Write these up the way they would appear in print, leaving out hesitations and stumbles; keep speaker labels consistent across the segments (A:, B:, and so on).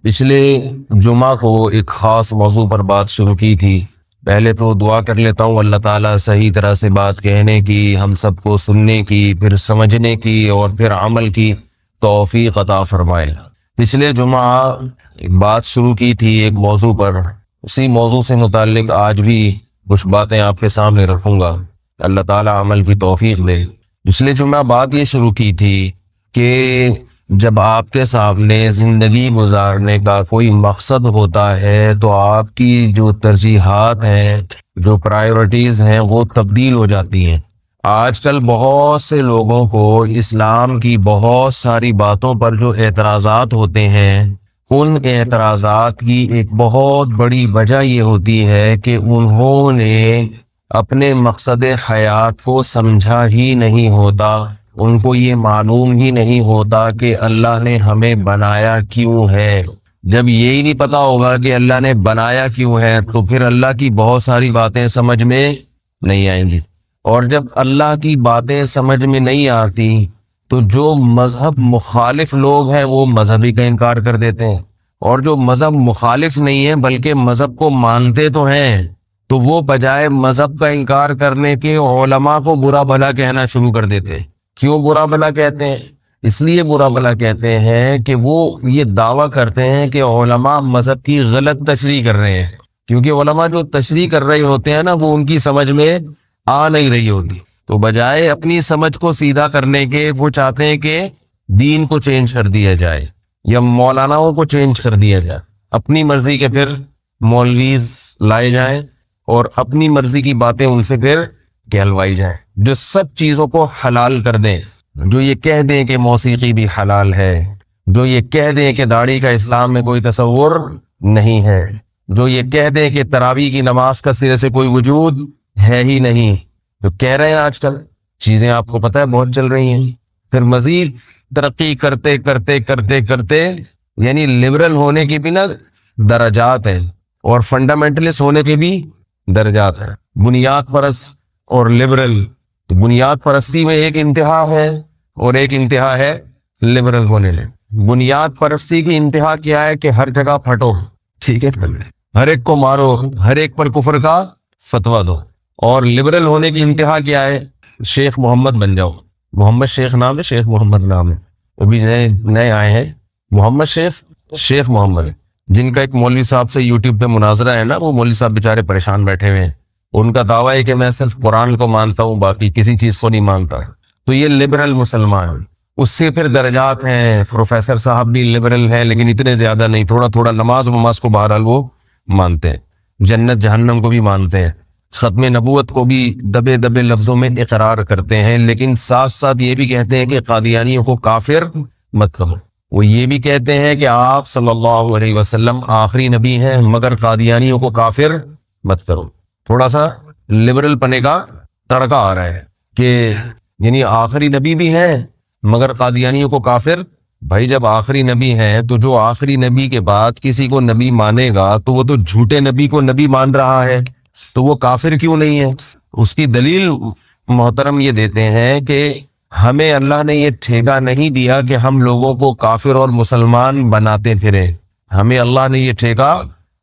A: پچھلے جمعہ کو ایک خاص موضوع پر بات شروع کی تھی۔ پہلے تو دعا کر لیتا ہوں اللہ تعالیٰ صحیح طرح سے بات کہنے کی، ہم سب کو سننے کی، پھر سمجھنے کی اور پھر عمل کی توفیق عطا فرمائے۔ پچھلے جمعہ ایک بات شروع کی تھی ایک موضوع پر، اسی موضوع سے متعلق آج بھی کچھ باتیں آپ کے سامنے رکھوں گا، اللہ تعالیٰ عمل کی توفیق دے۔ پچھلے جمعہ بات یہ شروع کی تھی کہ جب آپ کے سامنے زندگی گزارنے کا کوئی مقصد ہوتا ہے تو آپ کی جو ترجیحات ہیں، جو پرائیورٹیز ہیں، وہ تبدیل ہو جاتی ہیں۔ آج کل بہت سے لوگوں کو اسلام کی بہت ساری باتوں پر جو اعتراضات ہوتے ہیں، ان اعتراضات کی ایک بہت بڑی وجہ یہ ہوتی ہے کہ انہوں نے اپنے مقصد حیات کو سمجھا ہی نہیں ہوتا، ان کو یہ معلوم ہی نہیں ہوتا کہ اللہ نے ہمیں بنایا کیوں ہے۔ جب یہی نہیں پتا ہوگا کہ اللہ نے بنایا کیوں ہے تو پھر اللہ کی بہت ساری باتیں سمجھ میں نہیں آئیں گی، اور جب اللہ کی باتیں سمجھ میں نہیں آتی تو جو مذہب مخالف لوگ ہیں وہ مذہبی کا انکار کر دیتے ہیں، اور جو مذہب مخالف نہیں ہے بلکہ مذہب کو مانتے تو ہیں تو وہ بجائے مذہب کا انکار کرنے کے علماء کو برا بھلا کہنا شروع کر دیتے ہیں۔ کیوں برا بھلا کہتے ہیں؟ اس لیے برا بھلا کہتے ہیں کہ وہ یہ دعویٰ کرتے ہیں کہ علماء مذہب کی غلط تشریح کر رہے ہیں، کیونکہ علماء جو تشریح کر رہے ہوتے ہیں نا وہ ان کی سمجھ میں آ نہیں رہی ہوتی، تو بجائے اپنی سمجھ کو سیدھا کرنے کے وہ چاہتے ہیں کہ دین کو چینج کر دیا جائے یا مولاناؤں کو چینج کر دیا جائے، اپنی مرضی کے پھر مولویز لائے جائیں اور اپنی مرضی کی باتیں ان سے پھر کہلوائی جائیں، جو سب چیزوں کو حلال کر دیں، جو یہ کہہ دیں کہ موسیقی بھی حلال ہے، جو یہ کہہ دیں کہ داڑھی کا اسلام میں کوئی تصور نہیں ہے، جو یہ کہہ دیں کہ تراویح کی نماز کا سرے سے کوئی وجود ہے ہی نہیں، تو کہہ رہے ہیں آج کل چیزیں آپ کو پتہ ہے بہت چل رہی ہیں۔ پھر مزید ترقی کرتے کرتے کرتے کرتے یعنی لبرل ہونے کی بھی نا درجات ہیں اور فنڈامنٹلسٹ ہونے کے بھی درجات ہیں۔ بنیاد پرست اور لبرل، تو بنیاد پرستی میں ایک انتہا ہے اور ایک انتہا ہے لبرل ہونے میں۔ بنیاد پرستی کی انتہا کیا ہے کہ ہر جگہ پھٹو، ٹھیک ہے، ہر ایک کو مارو، ہر ایک پر کفر کا فتویٰ دو، اور لبرل ہونے کی انتہا کیا ہے؟ شیخ محمد بن جاؤ۔ محمد شیخ نام ہے، شیخ محمد نام ہے، ابھی نئے آئے ہیں محمد شیخ محمد، جن کا ایک مولوی صاحب سے یوٹیوب پہ مناظرہ ہے نا، وہ مولوی صاحب بیچارے پریشان بیٹھے ہوئے ہیں، ان کا دعویٰ ہے کہ میں صرف قرآن کو مانتا ہوں باقی کسی چیز کو نہیں مانتا، تو یہ لبرل مسلمان۔ اس سے پھر درجات ہیں، پروفیسر صاحب بھی لبرل ہیں لیکن اتنے زیادہ نہیں، تھوڑا تھوڑا نماز کو بہرحال وہ مانتے ہیں، جنت جہنم کو بھی مانتے ہیں، ختم نبوت کو بھی دبے دبے لفظوں میں اقرار کرتے ہیں، لیکن ساتھ ساتھ یہ بھی کہتے ہیں کہ قادیانیوں کو کافر مت کہو۔ وہ یہ بھی کہتے ہیں کہ آپ صلی اللہ علیہ وسلم آخری نبی ہیں مگر قادیانیوں کو کافر مت کرو۔ تھوڑا سا لبرل پنے کا تڑکا آ رہا ہے کہ یعنی آخری نبی بھی ہیں مگر قادیانیوں کو کافر۔ بھائی جب آخری نبی ہیں تو جو آخری نبی کے بعد کسی کو نبی مانے گا تو وہ تو جھوٹے نبی کو نبی مان رہا ہے، تو وہ کافر کیوں نہیں ہے؟ اس کی دلیل محترم یہ دیتے ہیں کہ ہمیں اللہ نے یہ ٹھیکہ نہیں دیا کہ ہم لوگوں کو کافر اور مسلمان بناتے پھریں، ہمیں اللہ نے یہ ٹھیکہ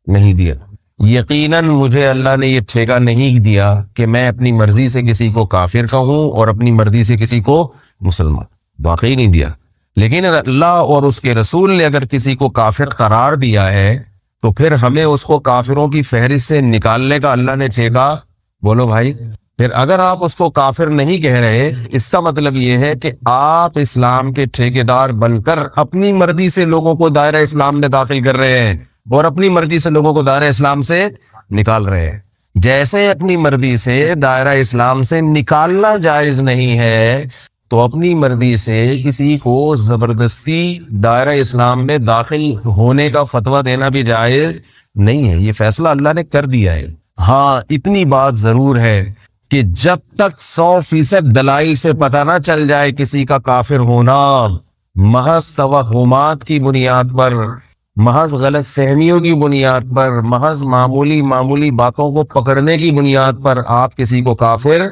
A: نہیں دیا۔ یقیناً مجھے اللہ نے یہ ٹھیکہ نہیں دیا کہ میں اپنی مرضی سے کسی کو کافر کہوں اور اپنی مرضی سے کسی کو مسلمان، واقعی نہیں دیا۔ لیکن اللہ اور اس کے رسول نے اگر کسی کو کافر قرار دیا ہے تو پھر ہمیں اس کو کافروں کی فہرست سے نکالنے کا اللہ نے ٹھیکہ، بولو بھائی۔ پھر اگر آپ اس کو کافر نہیں کہہ رہے، اس کا مطلب یہ ہے کہ آپ اسلام کے ٹھیکیدار بن کر اپنی مرضی سے لوگوں کو دائرہ اسلام میں داخل کر رہے ہیں اور اپنی مرضی سے لوگوں کو دائرہ اسلام سے نکال رہے ہیں۔ جیسے اپنی مرضی سے دائرہ اسلام سے نکالنا جائز نہیں ہے تو اپنی مرضی سے کسی کو زبردستی دائرہ اسلام میں داخل ہونے کا فتویٰ دینا بھی جائز نہیں ہے، یہ فیصلہ اللہ نے کر دیا ہے۔ ہاں اتنی بات ضرور ہے کہ جب تک 100% دلائل سے پتہ نہ چل جائے کسی کا کافر ہونا، محض توہمات کی بنیاد پر، محض غلط فہمیوں کی بنیاد پر، محض معمولی باتوں کو پکڑنے کی بنیاد پر آپ کسی کو کافر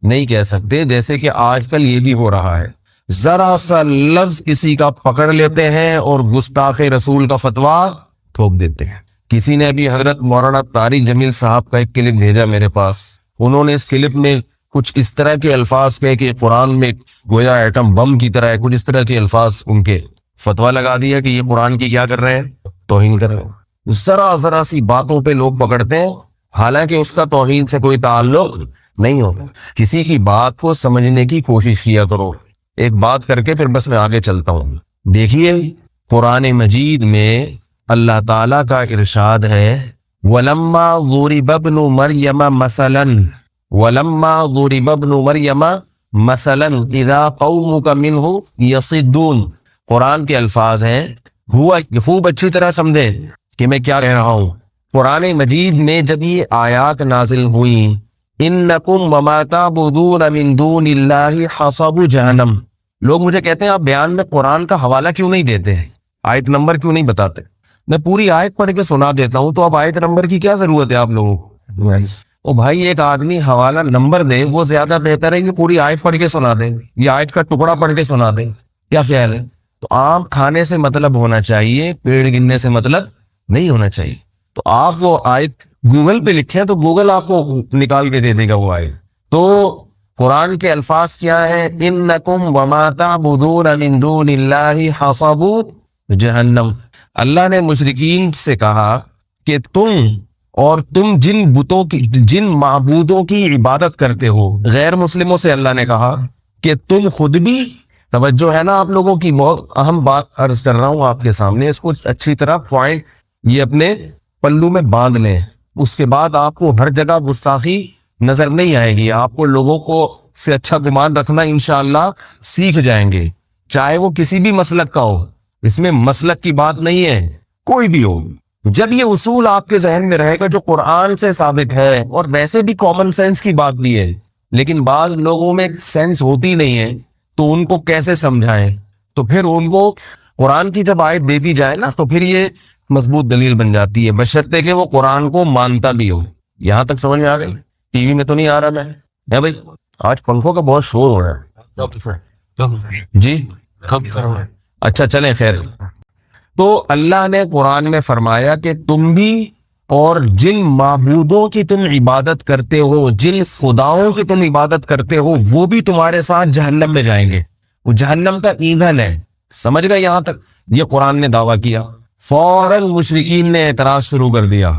A: نہیں کہہ سکتے، جیسے کہ آج کل یہ بھی ہو رہا ہے۔ ذرا سا لفظ کسی کا پکڑ لیتے ہیں اور گستاخ رسول کا فتویٰ تھوپ دیتے ہیں۔ کسی نے ابھی حضرت مولانا طارق جمیل صاحب کا ایک کلپ بھیجا میرے پاس، انہوں نے اس کلپ میں کچھ اس طرح کے الفاظ کہے کہ قرآن میں گویا ایٹم بم کی طرح ہے، کچھ اس طرح کے الفاظ ان کے فتویٰ لگا دیا کہ یہ قرآن کی کیا کر رہے ہیں، توہین کر رہے ہیں۔ ذرا سی باتوں پہ لوگ پکڑتے ہیں، حالانکہ اس کا توہین سے کوئی تعلق نہیں ہوتا۔ کسی کی بات کو سمجھنے کی کوشش کیا کرو۔ ایک بات کر کے پھر بس میں آگے چلتا ہوں۔ دیکھیے قرآن مجید میں اللہ تعالیٰ کا ارشاد ہے وَلَمَّا ضُرِبَ ابْنُ مَرْيَمَ مَثَلًا وَلَمَّا ضُرِبَ ابْنُ مَرْيَمَ مَثَلًا إِذَا قَوْمُكَ مِنْهُ يَصِدُّونَ۔ قرآن کے الفاظ ہیں، ہوا خوب اچھی طرح سمجھے کہ میں کیا کہہ رہا ہوں۔ قرآن مجید میں جب یہ آیات نازل ہوئیں اِنَّكُمْ وَمَا تَعْبُدُونَ مِن دُونِ اللَّهِ حَصَبُ جَهَنَّمَ، لوگ مجھے کہتے ہیں آپ بیان میں قرآن کا حوالہ کیوں نہیں دیتے ہیں، آیت نمبر کیوں نہیں بتاتے؟ میں پوری آیت پڑھ کے سنا دیتا ہوں، تو اب آیت نمبر کی کیا ضرورت ہے آپ لوگوں کو؟ او بھائی ایک آدمی حوالہ نمبر دے وہ زیادہ بہتر ہے کہ پوری آیت پڑھ کے سنا دے، یہ آیت کا ٹکڑا پڑھ کے سنا دے، کیا خیال ہے؟ تو آم کھانے سے مطلب ہونا چاہیے، پیڑ گننے سے مطلب نہیں ہونا چاہیے۔ تو آپ وہ آیت گوگل پہ لکھیں تو گوگل آپ کو نکال کے دے دے گا وہ آیت۔ تو قرآن کے الفاظ کیا ہیں؟ انکم وما تعبدون من دون اللہ حصب جہنم۔ اللہ نے مشرکین سے کہا کہ تم جن معبودوں کی عبادت کرتے ہو، غیر مسلموں سے اللہ نے کہا کہ تم خود بھی، توجہ ہے نا آپ لوگوں کی، بہت اہم بات عرض کر رہا ہوں آپ کے سامنے، اس کو اچھی طرح پوائنٹ یہ اپنے پلو میں باندھ لیں، اس کے بعد آپ کو ہر جگہ گستاخی نظر نہیں آئے گی، آپ کو لوگوں کو سے اچھا گمان رکھنا انشاءاللہ سیکھ جائیں گے، چاہے وہ کسی بھی مسلک کا ہو، اس میں مسلک کی بات نہیں ہے، کوئی بھی ہو۔ جب یہ اصول آپ کے ذہن میں رہے گا جو قرآن سے ثابت ہے، اور ویسے بھی کامن سینس کی بات بھی ہے، لیکن بعض لوگوں میں سینس ہوتی نہیں ہے، تو ان کو کیسے سمجھائیں؟ تو پھر ان کو قرآن کی جب آیت دے دی جائے نا تو پھر یہ مضبوط دلیل بن جاتی ہے، بشرطے کہ وہ قرآن کو مانتا بھی ہو۔ یہاں تک سمجھ میں آ گئی؟ ٹی وی میں تو نہیں آ رہا میں بھائی؟ آج پنکھوں کا بہت شور ہو رہا ہے جی، اچھا چلیں خیر۔ تو اللہ نے قرآن میں فرمایا کہ تم بھی اور جن معبودوں کی تم عبادت کرتے ہو، جن خداؤں کی تم عبادت کرتے ہو، وہ بھی تمہارے ساتھ جہنم میں جائیں گے، وہ جہنم کا ایندھن ہے۔ سمجھ گئے؟ یہاں تک یہ قرآن نے دعویٰ کیا، فوراً مشرکین نے اعتراض شروع کر دیا،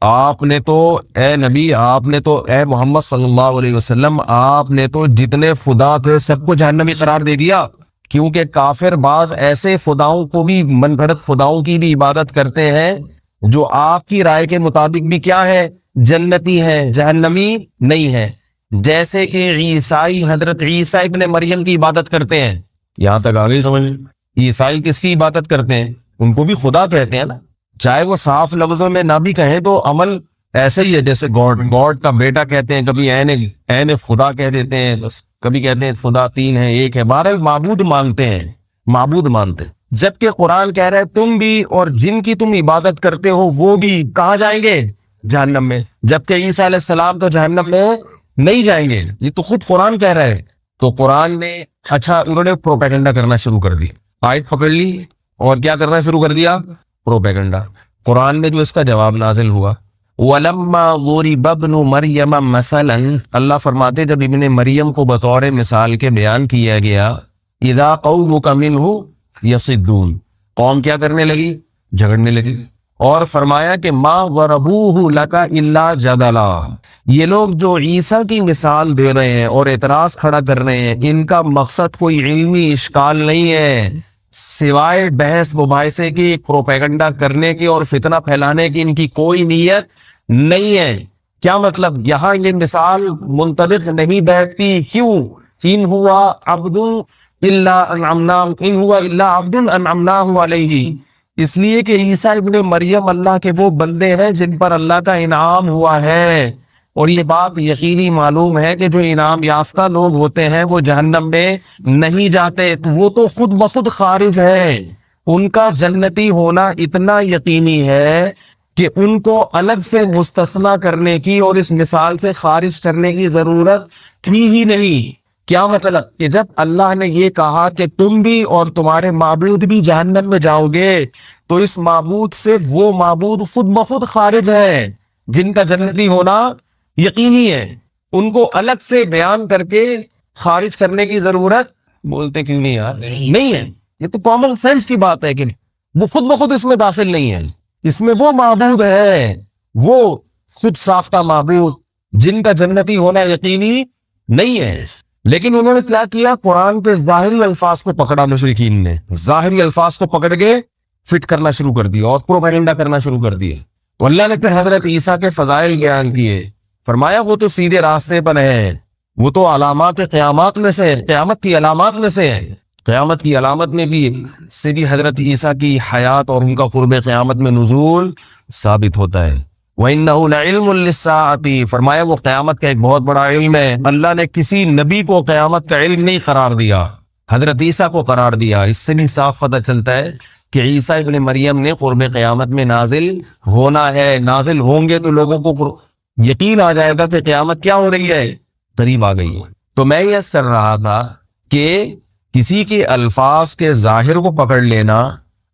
A: آپ نے تو اے نبی، آپ نے تو اے محمد صلی اللہ علیہ وسلم، آپ نے تو جتنے خدا تھے سب کو جہنمی قرار دے دیا، کیونکہ کافر بعض ایسے خداؤں کو بھی، من گھڑت خداؤں کی بھی عبادت کرتے ہیں جو آپ کی رائے کے مطابق بھی کیا ہے؟ جنتی ہے، جہنمی نہیں ہے۔ جیسے کہ عیسائی حضرت عیسیٰ ابن مریم کی عبادت کرتے ہیں۔ یہاں تک آگے سمجھ، عیسائی کس کی عبادت کرتے ہیں؟ ان کو بھی خدا کہتے ہیں نا، چاہے وہ صاف لفظوں میں نہ بھی کہیں تو عمل ایسے ہی ہے، جیسے گاڈ کا بیٹا کہتے ہیں، کبھی این خدا کہہ دیتے ہیں، بس کبھی کہتے ہیں خدا تین ہے ایک ہے، بہرحال معبود مانتے ہیں، معبود مانتے ہیں۔ جبکہ قرآن کہہ رہا ہے تم بھی اور جن کی تم عبادت کرتے ہو وہ بھی کہاں جائیں گے؟ جہنم میں۔ جبکہ عیسیٰ علیہ السلام تو جہنم میں نہیں جائیں گے، یہ تو خود قرآن کہہ رہا ہے۔ تو قرآن میں اچھا انہوں نے پروپیگنڈا کرنا شروع کر دی، آیت پکڑ لی اور کیا کرنا شروع کر دیا؟ پروپیگنڈا۔ قرآن میں جو اس کا جواب نازل ہوا وَلَمَّا ضُرِبَ ابْنُ مَرْيَمَ مَثَلًا، اللہ فرماتے جب ابن مریم کو بطور مثال کے بیان کیا گیا، اِذَا قَوْمُكَ مِنْهُ يَصِدُّونَ، قوم کیا کرنے لگی؟ جھگڑنے لگی۔ اور فرمایا کہ مَا ضَرَبُوهُ لَكَ إِلَّا جَدَلًا، یہ لوگ جو عیسیٰ کی مثال دے رہے ہیں اور اعتراض کھڑا کر رہے ہیں، ان کا مقصد کوئی علمی اشکال نہیں ہے سوائے بحث مباحثے کی، پروپیگنڈا کرنے کی اور فتنہ پھیلانے کی ان کی کوئی نیت نہیں ہے۔ کیا مطلب؟ یہاں یہ مثال منطبق نہیں بیٹھتی، کیوں؟ ان ہوا عبد الا انعمناه علیہ، اس لیے کہ عیسیٰ ابن مریم اللہ کے وہ بندے ہیں جن پر اللہ کا انعام ہوا ہے، اور یہ بات یقینی معلوم ہے کہ جو انعام یافتہ لوگ ہوتے ہیں وہ جہنم میں نہیں جاتے، وہ تو خود بخود خارج ہے، ان کا جنتی ہونا اتنا یقینی ہے کہ ان کو الگ سے مستثنی کرنے کی اور اس مثال سے خارج کرنے کی ضرورت تھی ہی نہیں۔
B: کیا مطلب کہ جب اللہ نے یہ کہا کہ تم بھی اور تمہارے معبود بھی جہنم میں جاؤ گے، تو اس معبود سے وہ معبود خود بخود خارج ہے جن کا جنتی ہونا یقینی ہے. ان کو الگ سے بیان کر کے خارج کرنے کی ضرورت بولتے کیوں نہیں یار نہیں ہے. یہ تو کامن سینس کی بات ہے کہ وہ خود بخود اس میں داخل نہیں ہے. اس میں وہ معبود ہے، وہ خود ساختہ معبود جن کا جنتی ہونا یقینی نہیں ہے. لیکن انہوں نے کیا کیا؟ قرآن کے ظاہری الفاظ کو پکڑا. مشرکین نے ظاہری الفاظ کو پکڑ کے فٹ کرنا شروع کر دیا اور پروپیگنڈا کرنا شروع کر دیا. تو اللہ نے پھر حضرت عیسیٰ کے فضائل بیان کیے. فرمایا وہ تو سیدھے راستے پر ہے، وہ تو علامات قیامات میں سے، قیامت کی علامات میں سے ہے. قیامت کی علامت میں بھی سیدھی حضرت عیسیٰ کی حیات اور ان کا قرب قیامت میں نزول ثابت ہوتا ہے. وَإِنَّهُ لَعِلْمٌ لِلسَّاعَةِ، فرمایا وہ قیامت کا ایک بہت بڑا علم ہے. اللہ نے کسی نبی کو قیامت کا علم نہیں قرار دیا، حضرت عیسیٰ کو قرار دیا. اس سے بھی صاف پتہ چلتا ہے کہ عیسیٰ ابن مریم نے قرب قیامت میں نازل ہونا ہے. نازل ہوں گے تو لوگوں کو یقین آ جائے گا کہ قیامت کیا ہو رہی ہے، قریب آ گئی ہے. تو میں یہ کر رہا تھا کہ کسی کے الفاظ کے ظاہر کو پکڑ لینا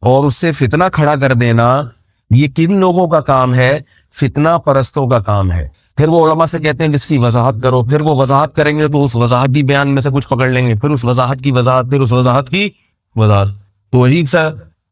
B: اور اس سے فتنہ کھڑا کر دینا، یہ کن لوگوں کا کام ہے؟ فتنہ پرستوں کا کام ہے. پھر وہ علماء سے کہتے ہیں اس کی وضاحت کرو، پھر وہ وضاحت کریں گے تو اس وضاحت کی بیان میں سے کچھ پکڑ لیں گے، پھر اس وضاحت کی وضاحت، پھر اس وضاحت کی وضاحت، تو عجیب سا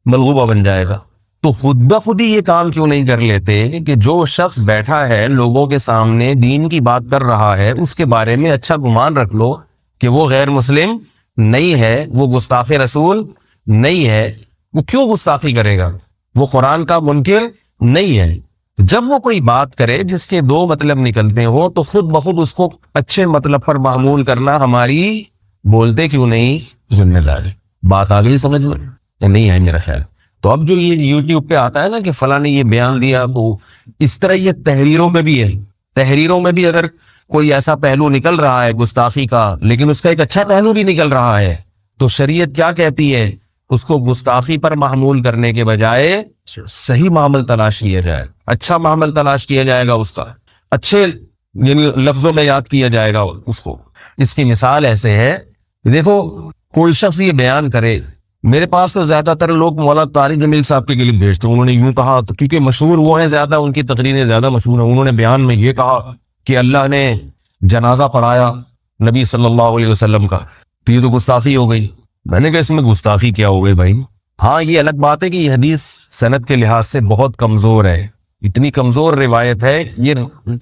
B: ملغوبہ بن جائے گا. تو خود بخود ہی یہ کام کیوں نہیں کر لیتے کہ جو شخص بیٹھا ہے لوگوں کے سامنے دین کی بات کر رہا ہے اس کے بارے میں اچھا گمان رکھ لو کہ وہ غیر مسلم نہیں ہے، وہ گستاخ رسول نہیں ہے. وہ کیوں گستاخی کرے گا؟ وہ قرآن کا منکر نہیں ہے. جب وہ کوئی بات کرے جس کے دو مطلب نکلتے ہو تو خود بخود اس کو اچھے مطلب پر معمول کرنا ہماری بولتے کیوں نہیں ذمہ داری. بات آ گئی سمجھ میں یا نہیں ہے میرا خیال؟ تو اب جو یہ یوٹیوب پہ آتا ہے نا کہ فلاں نے یہ بیان دیا، تو اس طرح یہ تحریروں میں بھی ہے. تحریروں میں بھی اگر کوئی ایسا پہلو نکل رہا ہے گستاخی کا، لیکن اس کا ایک اچھا پہلو بھی نکل رہا ہے، تو شریعت کیا کہتی ہے؟ اس کو گستاخی پر محمول کرنے کے بجائے صحیح معامل تلاش کیا جائے، اچھا معامل تلاش کیا جائے گا، اس کا اچھے یعنی لفظوں میں یاد کیا جائے گا اس کو. اس کی مثال ایسے ہے، دیکھو کوئی شخص یہ بیان کرے، میرے پاس تو زیادہ تر لوگ مولانا طارق جمیل صاحب کے کلپ بھیجتے ہیں. انہوں نے یوں کہا، تو کیونکہ مشہور وہ ہیں زیادہ، ان کی تقریریں زیادہ مشہور ہیں. انہوں نے بیان میں یہ کہا کہ اللہ نے جنازہ پڑھایا نبی صلی اللہ علیہ وسلم کا، تو یہ تو گستاخی ہو گئی. میں نے کہا اس میں گستاخی کیا ہو گئی بھائی؟ ہاں یہ الگ بات ہے کہ یہ حدیث سند کے لحاظ سے بہت کمزور ہے، اتنی کمزور روایت ہے، یہ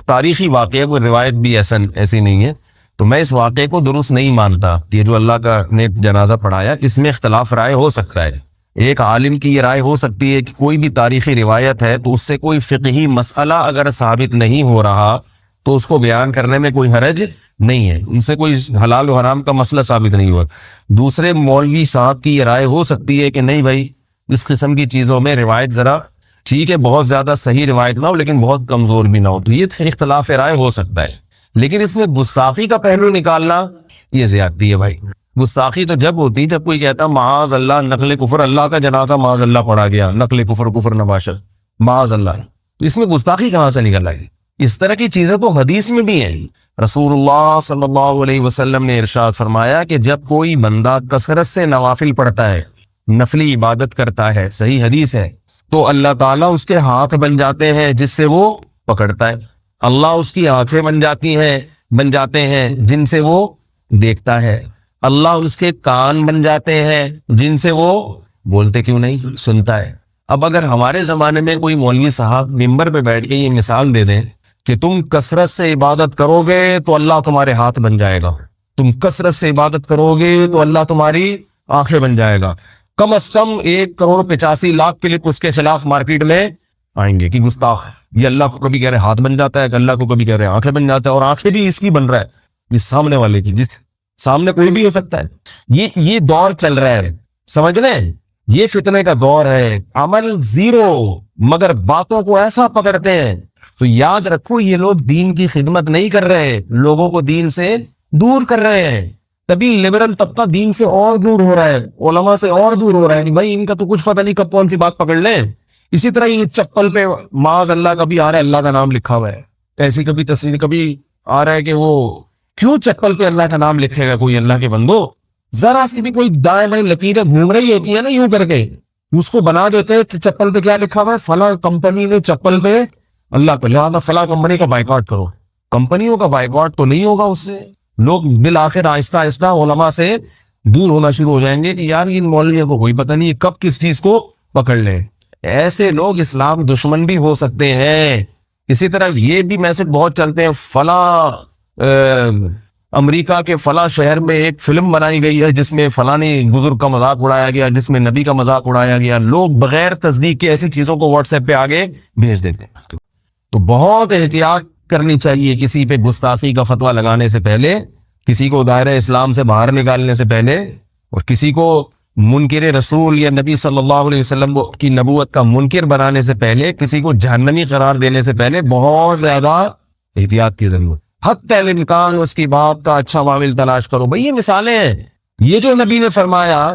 B: تاریخی واقعہ ہے، کوئی روایت بھی ایسی نہیں ہے. تو میں اس واقعے کو درست نہیں مانتا. یہ جو اللہ کا نے جنازہ پڑھایا، اس میں اختلاف رائے ہو سکتا ہے. ایک عالم کی یہ رائے ہو سکتی ہے کہ کوئی بھی تاریخی روایت ہے تو اس سے کوئی فقہی مسئلہ اگر ثابت نہیں ہو رہا تو اس کو بیان کرنے میں کوئی حرج نہیں ہے، ان سے کوئی حلال و حرام کا مسئلہ ثابت نہیں ہوا. دوسرے مولوی صاحب کی یہ رائے ہو سکتی ہے کہ نہیں بھائی اس قسم کی چیزوں میں روایت ذرا ٹھیک ہے، بہت زیادہ صحیح روایت نہ ہو لیکن بہت کمزور بھی نہ ہو، تو یہ اختلاف رائے ہو سکتا ہے. لیکن اس میں گستاخی کا پہلو نکالنا یہ زیادتی ہے بھائی. گستاخی تو جب ہوتی جب کوئی کہتا معاذ اللہ نقل کفر، اللہ کا جنازہ معاذ اللہ پڑھا گیا، نقل کفر، کفر نباشر، معاذ اللہ. تو اس میں گستاخی کہاں سے نکل آئی؟ اس طرح کی چیزیں تو حدیث میں بھی ہیں. رسول اللہ صلی اللہ علیہ وسلم نے ارشاد فرمایا کہ جب کوئی بندہ کثرت سے نوافل پڑھتا ہے، نفلی عبادت کرتا ہے، صحیح حدیث ہے، تو اللہ تعالیٰ اس کے ہاتھ بن جاتے ہیں جس سے وہ پکڑتا ہے، اللہ اس کی آنکھیں بن جاتے ہیں جن سے وہ دیکھتا ہے، اللہ اس کے کان بن جاتے ہیں جن سے وہ بولتے کیوں نہیں سنتا ہے. اب اگر ہمارے زمانے میں کوئی مولوی صاحب ممبر پہ بیٹھ کے یہ مثال دے دیں کہ تم کثرت سے عبادت کرو گے تو اللہ تمہارے ہاتھ بن جائے گا، تم کثرت سے عبادت کرو گے تو اللہ تمہاری آنکھیں بن جائے گا، کم از کم 1,85,00,000 کلپ اس کے خلاف مارکیٹ میں آئیں گے کہ گستاخ ہے، یہ اللہ کو کبھی کہہ رہے ہاتھ بن جاتا ہے، کہ اللہ کو کبھی کہہ رہے آنکھیں بن جاتا ہے، اور آنکھیں بھی اس کی بن رہا ہے، اس سامنے والے کی، جس سامنے کوئی بھی ہو سکتا ہے. یہ دور چل رہا ہے، سمجھ لیں یہ فتنے کا دور ہے. عمل زیرو مگر باتوں کو ایسا پکڑتے ہیں. تو یاد رکھو یہ لوگ دین کی خدمت نہیں کر رہے، لوگوں کو دین سے دور کر رہے ہیں. تبھی لبرل طبقہ دین سے اور دور ہو رہا ہے، علماء سے اور دور ہو رہا ہے. بھائی ان کا تو کچھ پتہ نہیں کب کون سی بات پکڑ لیں. اسی طرح یہ چپل پہ معاذ اللہ کبھی آ رہا ہے اللہ کا نام لکھا ہوا ہے، ایسی کبھی تصویر کبھی آ رہا ہے کہ وہ کیوں چپل پہ اللہ کا نام لکھے گا کوئی اللہ کے بندو؟ ذرا سی بھی کوئی دائیں بائیں لکیریں گھوم رہی ہوتی ہے نا یوں کر کے، اس کو بنا دیتے ہیں کہ چپل پہ کیا لکھا ہوا ہے، فلاں کمپنی نے چپل پہ اللہ کو، لہٰذا فلاں کمپنی کا بائیکاٹ کرو۔ کمپنیوں کا بائیکاٹ تو نہیں ہوگا، اس سے لوگ بالآخر آہستہ آہستہ علماء سے دور ہونا شروع ہو جائیں گے کہ یار ان مولویوں کو کوئی پتہ نہیں ہے کب کس چیز کو پکڑ لے۔ ایسے لوگ اسلام دشمن بھی ہو سکتے ہیں۔ اسی طرح یہ بھی میسج بہت چلتے ہیں، فلاں امریکہ کے فلاں شہر میں ایک فلم بنائی گئی ہے جس میں فلانی بزرگ کا مذاق اڑایا گیا، جس میں نبی کا مذاق اڑایا گیا۔ لوگ بغیر تصدیق کے ایسی چیزوں کو واٹس ایپ پہ آگے بھیج دیتے ہیں۔ تو بہت احتیاط کرنی چاہیے کسی پہ گستاخی کا فتویٰ لگانے سے پہلے، کسی کو دائرہ اسلام سے باہر نکالنے سے پہلے، اور کسی کو منکر رسول یا نبی صلی اللہ علیہ وسلم کی نبوت کا منکر بنانے سے پہلے، کسی کو جہنمی قرار دینے سے پہلے بہت زیادہ احتیاط کی ضرورت۔ حتی الامکان اس کی بات کا اچھا معامل تلاش کرو۔ بھئی یہ مثالیں ہیں، یہ جو نبی نے فرمایا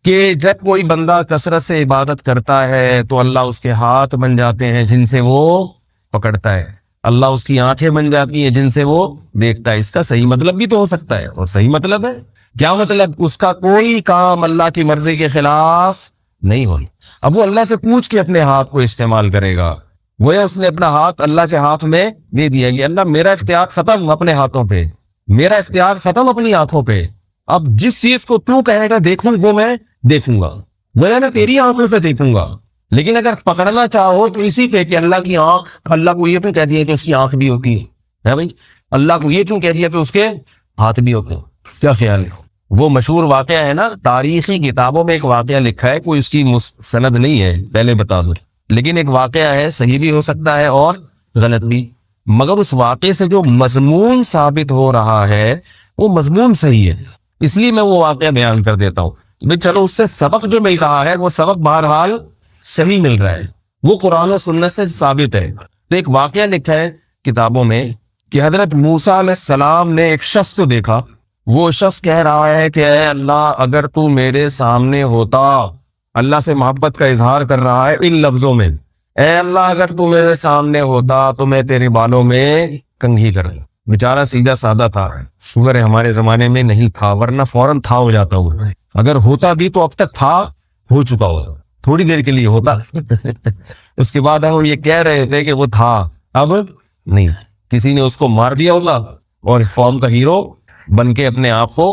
B: کہ جب کوئی بندہ کثرت سے عبادت کرتا ہے تو اللہ اس کے ہاتھ بن جاتے ہیں جن سے وہ پکڑتا ہے، اللہ اس کی آنکھیں بن جاتی ہیں جن سے وہ دیکھتا ہے۔ اس کا صحیح مطلب بھی تو ہو سکتا ہے، اور صحیح مطلب ہے کیا مطلب؟ اس کا کوئی کام اللہ کی مرضی کے خلاف نہیں ہو۔ اب وہ اللہ سے پوچھ کے اپنے ہاتھ کو استعمال کرے گا، وہ اس نے اپنا ہاتھ اللہ کے ہاتھ میں دے دیا کہ اللہ میرا اختیار ختم اپنے ہاتھوں پہ، میرا اختیار ختم اپنی آنکھوں پہ، اب جس چیز کو تو کہے گا دیکھوں وہ میں دیکھوں گا، وہ میں تیری آنکھوں سے دیکھوں گا۔ لیکن اگر پکڑنا چاہو تو اسی پہ کہ اللہ کی آنکھ، اللہ کو یہ کیوں کہہ دیا کہ اس کی آنکھ بھی ہوتی ہے بھائی، اللہ کو یہ کیوں کہہ دیا کہ اس کے ہاتھ بھی ہوتے ہیں؟ کیا خیال ہے؟ وہ مشہور واقعہ ہے نا، تاریخی کتابوں میں ایک واقعہ لکھا ہے، کوئی اس کی سند نہیں ہے پہلے بتا دوں، لیکن ایک واقعہ ہے، صحیح بھی ہو سکتا ہے اور غلط بھی، مگر اس واقعے سے جو مضمون ثابت ہو رہا ہے وہ مضمون صحیح ہے، اس لیے میں وہ واقعہ بیان کر دیتا ہوں۔ بھئی چلو اس سے سبق جو مل رہا ہے وہ سبق بہرحال صحیح مل رہا ہے، وہ قرآن و سنت سے ثابت ہے۔ تو ایک واقعہ لکھا ہے کتابوں میں کہ حضرت موسیٰ علیہ السلام نے ایک شخص کو دیکھا، وہ شخص کہہ رہا ہے کہ اے اللہ اگر تو میرے سامنے ہوتا، اللہ سے محبت کا اظہار کر رہا ہے ان لفظوں میں، اے اللہ اگر تو میرے سامنے ہوتا تو میں تیرے بالوں میں کنگھی کر دوں۔ بیچارہ سیدھا سادہ تھا، شکر ہے ہمارے زمانے میں نہیں تھا، ورنہ فوراً تھا ہو جاتا ہوں، اگر ہوتا بھی تو اب تک تھا ہو چکا ہوتا، تھوڑی دیر کے لیے ہوتا اس کے بعد ہم یہ کہہ رہے تھے کہ وہ تھا، اب نہیں، کسی نے اس کو مار دیا ہوتا اور قوم کا ہیرو بن کے اپنے آپ کو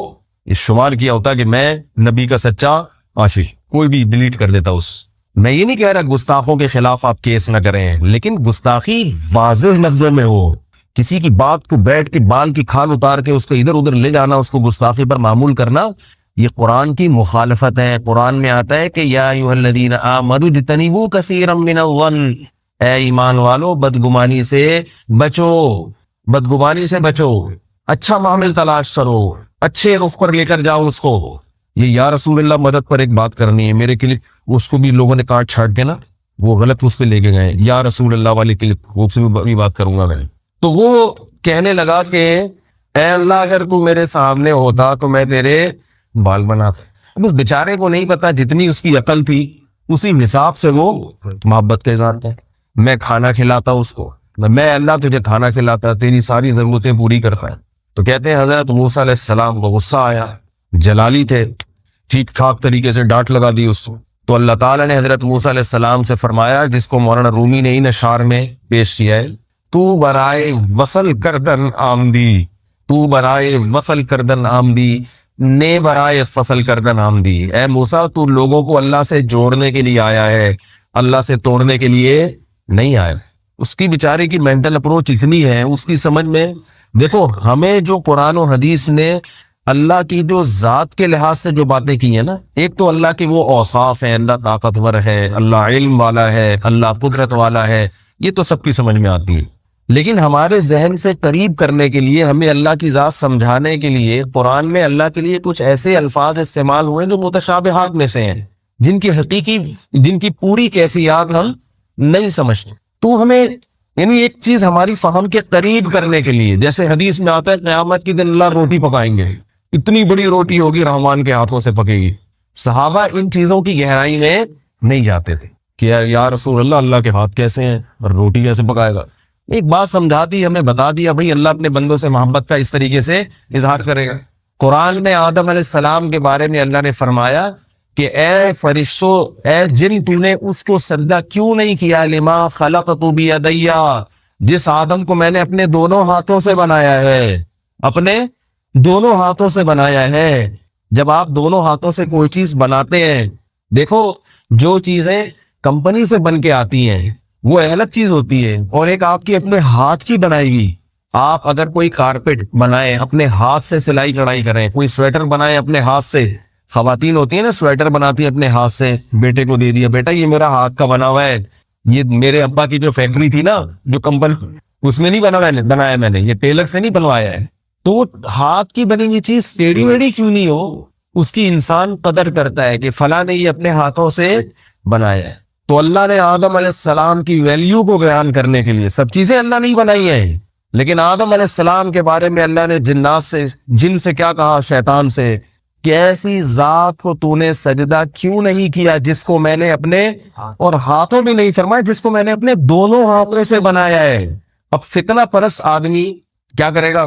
B: شمار کیا ہوتا کہ میں نبی کا سچا عاشق، کوئی بھی ڈیلیٹ کر دیتا اس۔ میں یہ نہیں کہہ رہا گستاخوں کے خلاف آپ کیس نہ کریں، لیکن گستاخی واضح لفظوں میں ہو، کسی کی بات کو بیٹھ کے بال کی کھال اتار کے اس کو ادھر ادھر لے جانا، اس کو گستاخی پر معمول کرنا، یہ قرآن کی مخالفت ہے۔ قرآن میں آتا ہے کہ یا ایھا الذین آمنوا اجتنبوا کثیرا من الظن، اے ایمان والو بدگمانی سے بچو، بدگمانی سے بچو، اچھا معامل تلاش کرو، اچھے رخ پر لے کر جاؤ اس کو۔ یہ یا رسول اللہ مدد پر ایک بات کرنی ہے، میرے کلپ اس کو بھی لوگوں نے کاٹ چھاٹ کے نا وہ غلط اس پہ لے کے گئے، یا رسول اللہ والی کلپ وہ سے بھی بات کروں گا میں۔ تو وہ کہنے لگا کہ اے اللہ اگر تو میرے سامنے ہوتا تو میں تیرے بال بناتا۔ اس بیچارے کو نہیں پتا، جتنی اس کی عقل تھی اسی حساب سے وہ محبت کا اظہار ہے۔ میں کھانا کھلاتا اس کو، میں اللہ تجھے کھانا کھلاتا، تیری ساری ضرورتیں پوری کرتا ہے۔ تو کہتے ہیں حضرت موسیٰ علیہ السلام کو غصہ آیا، جلالی تھے، ٹھیک ٹھاک طریقے سے ڈانٹ لگا دی اس کو۔ تو اللہ تعالیٰ نے حضرت موسیٰ علیہ السلام سے فرمایا، جس کو مولانا رومی نے ان اشعار میں پیش کیا ہے، تو برائے وصل کردن آمدی، تو برائے وصل کردن آمدی، نے برائے فصل کردن آمدی۔ اے موسیٰ تو لوگوں کو اللہ سے جوڑنے کے لیے آیا ہے، اللہ سے توڑنے کے لیے نہیں آیا۔ اس کی بیچارے کی مینٹل اپروچ اتنی ہے، اس کی سمجھ میں دیکھو، ہمیں جو قرآن و حدیث نے اللہ کی جو ذات کے لحاظ سے جو باتیں کی ہیں نا، ایک تو اللہ کے وہ اوصاف ہیں، اللہ طاقتور ہے، اللہ علم والا ہے، اللہ قدرت والا ہے، یہ تو سب کی سمجھ میں آتی ہے، لیکن ہمارے ذہن سے قریب کرنے کے لیے، ہمیں اللہ کی ذات سمجھانے کے لیے قرآن میں اللہ کے لیے کچھ ایسے الفاظ استعمال ہوئے جو متشابہات میں سے ہیں، جن کی پوری کیفیات ہم نہیں سمجھتے۔ تو ہمیں یعنی ایک چیز ہماری فہم کے قریب کرنے کے لیے، جیسے حدیث میں آتا ہے قیامت کے دن اللہ روٹی پکائیں گے، اتنی بڑی روٹی ہوگی رحمان کے ہاتھوں سے پکے گی۔ صحابہ ان چیزوں کی گہرائی میں نہیں جاتے تھے کہ یا رسول اللہ، اللہ کے ہاتھ کیسے ہیں اور روٹی کیسے پکائے گا؟ ایک بات سمجھا دی, ہمیں بتا دیا بھائی اللہ اپنے بندوں سے محبت کا اس طریقے سے اظہار کرے گا. قرآن میں آدم علیہ السلام کے بارے میں اللہ نے فرمایا کہ اے فرشتوں, اے جن, تو نے اس کو سجدہ کیوں نہیں کیا, لما خلقت بیدی, جس آدم کو میں نے اپنے دونوں ہاتھوں سے بنایا ہے, اپنے دونوں ہاتھوں سے بنایا ہے. جب آپ دونوں ہاتھوں سے کوئی چیز بناتے ہیں, دیکھو جو چیزیں کمپنی سے بن کے آتی ہیں وہ الگ چیز ہوتی ہے, اور ایک آپ کی اپنے ہاتھ کی بنائی گی. آپ اگر کوئی کارپیٹ بنائیں, اپنے ہاتھ سے سلائی کڑھائی کریں, کوئی سویٹر بنائیں اپنے ہاتھ سے, خواتین ہوتی ہیں نا سویٹر بناتی ہیں اپنے ہاتھ سے, بیٹے کو دے دیا, بیٹا یہ میرا ہاتھ کا بنا ہوا ہے, یہ میرے ابا کی جو فیکٹری تھی نا, جو کمپنی, اس میں نہیں بنایا میں نے, یہ ٹیلر سے نہیں بنوایا ہے. تو وہ ہاتھ کی بنی ہوئی چیز ٹیڑھی ویڑھی کیوں نہیں ہو, اس کی انسان قدر کرتا ہے کہ فلاں نے یہ اپنے ہاتھوں سے بنایا ہے. تو اللہ نے آدم علیہ السلام کی ویلیو کو بیان کرنے کے لیے, سب چیزیں اللہ نہیں بنائی ہیں, لیکن آدم علیہ السلام کے بارے میں اللہ نے جنات سے, جن سے کیا کہا, شیطان سے, کہ ایسی ذات کو تو نے سجدہ کیوں نہیں کیا جس کو میں نے اپنے, اور ہاتھوں بھی نہیں فرمایا, جس کو میں نے اپنے دونوں ہاتھوں سے بنایا ہے. اب فتنہ پرست آدمی کیا کرے گا,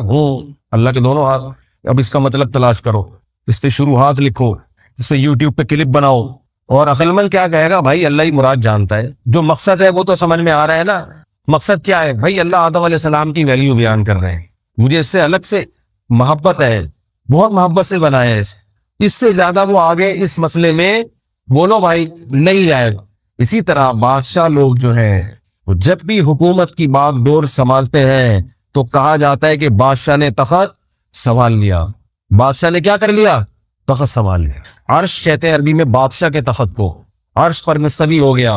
B: اللہ کے دونوں ہاتھ, اب اس کا مطلب تلاش کرو, اس پہ شروحات لکھو, اس پہ یوٹیوب پہ کلپ بناؤ, اور عقل مند کیا کہے گا, بھائی اللہ ہی مراد جانتا ہے, جو مقصد ہے وہ تو سمجھ میں آ رہا ہے نا. مقصد کیا ہے بھائی, اللہ آدم علیہ السلام کی ویلیو بیان کر رہے ہیں, مجھے اس سے الگ سے محبت ہے, بہت محبت سے بنایا ہے, اس سے زیادہ وہ آگے اس مسئلے میں بولو بھائی نہیں جائے گا. اسی طرح بادشاہ لوگ جو ہیں, وہ جب بھی حکومت کی بات ڈور سنبھالتے ہیں تو کہا جاتا ہے کہ بادشاہ نے تخت سنبھال لیا, بادشاہ نے کیا کر لیا, تخت سنبھال لیا. عرش کہتے ہیں عربی میں بادشاہ کے تخت کو, عرش پر مستوی ہو گیا,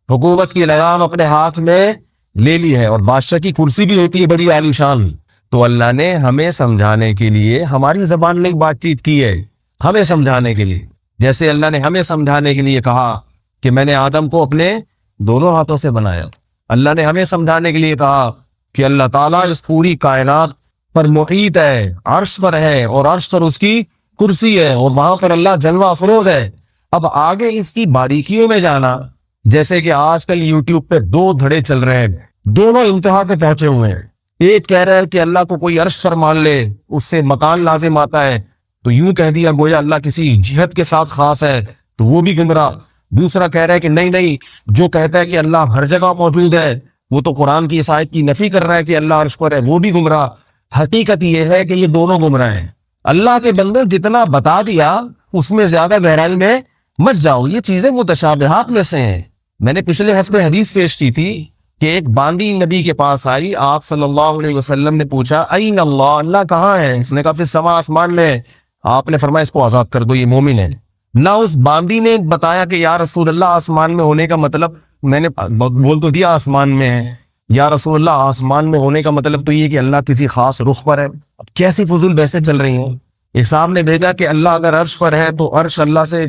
B: حکومت کی لگام اپنے ہاتھ میں لے لی ہے, اور بادشاہ کی کرسی بھی ہوتی ہے بڑی عالیشان. تو اللہ نے ہمیں سمجھانے کے لیے ہماری زبان میں ایک بات چیت کی ہے, ہمیں سمجھانے کے لیے, جیسے اللہ نے ہمیں سمجھانے کے لیے کہا کہ میں نے آدم کو اپنے دونوں ہاتھوں سے بنایا. اللہ نے ہمیں سمجھانے کے لیے کہا کہ اللہ تعالیٰ اس پوری کائنات پر محیط ہے, عرش پر ہے, اور عرش پر اس کی کرسی ہے, اور وہاں پر اللہ جلوہ افروز ہے. اب آگے اس کی باریکیوں میں جانا, جیسے کہ آج کل یوٹیوب پہ دو دھڑے چل رہے ہیں, دونوں انتہا پہ پہنچے ہوئے ہیں. ایک کہہ رہا ہے کہ اللہ کو کوئی عرش پر مان لے اس سے مکان لازم آتا ہے, تو یوں کہہ دیا گویا اللہ کسی جہت کے ساتھ خاص ہے, تو وہ بھی گمراہ. دوسرا کہہ رہا ہے کہ نہیں, جو کہتا ہے کہ اللہ ہر جگہ موجود ہے وہ تو قرآن کی اس آیت کی نفی کر رہا ہے کہ اللہ عرش پر ہے, وہ بھی گمراہ. حقیقت یہ ہے کہ یہ دونوں گمراہ ہیں. اللہ کے بندے جتنا بتا دیا اس میں زیادہ گہرائی میں مت جاؤ, یہ چیزیں متشابہات میں سے ہیں. میں نے پچھلے ہفتے حدیث پیش کی تھی کہ ایک باندی نبی کے پاس آئی, آپ صلی اللہ علیہ وسلم نے پوچھا این اللہ, اللہ کہاں ہے؟ اس نے کہا پھر سما آسمان میں. آپ نے فرمایا اس کو آزاد کر دو, یہ مومن ہے. نہ اس باندی نے بتایا کہ یا رسول اللہ آسمان میں ہونے کا مطلب, میں نے بول تو دیا آسمان میں ہے, یا رسول اللہ آسمان میں ہونے کا مطلب تو یہ کہ اللہ کسی خاص رخ پر ہے. اب کیسی فضول بحثیں چل رہی ہیں. ایک صاحب نے بھیجا کہ اللہ اگر عرش پر ہے تو عرش اللہ سے,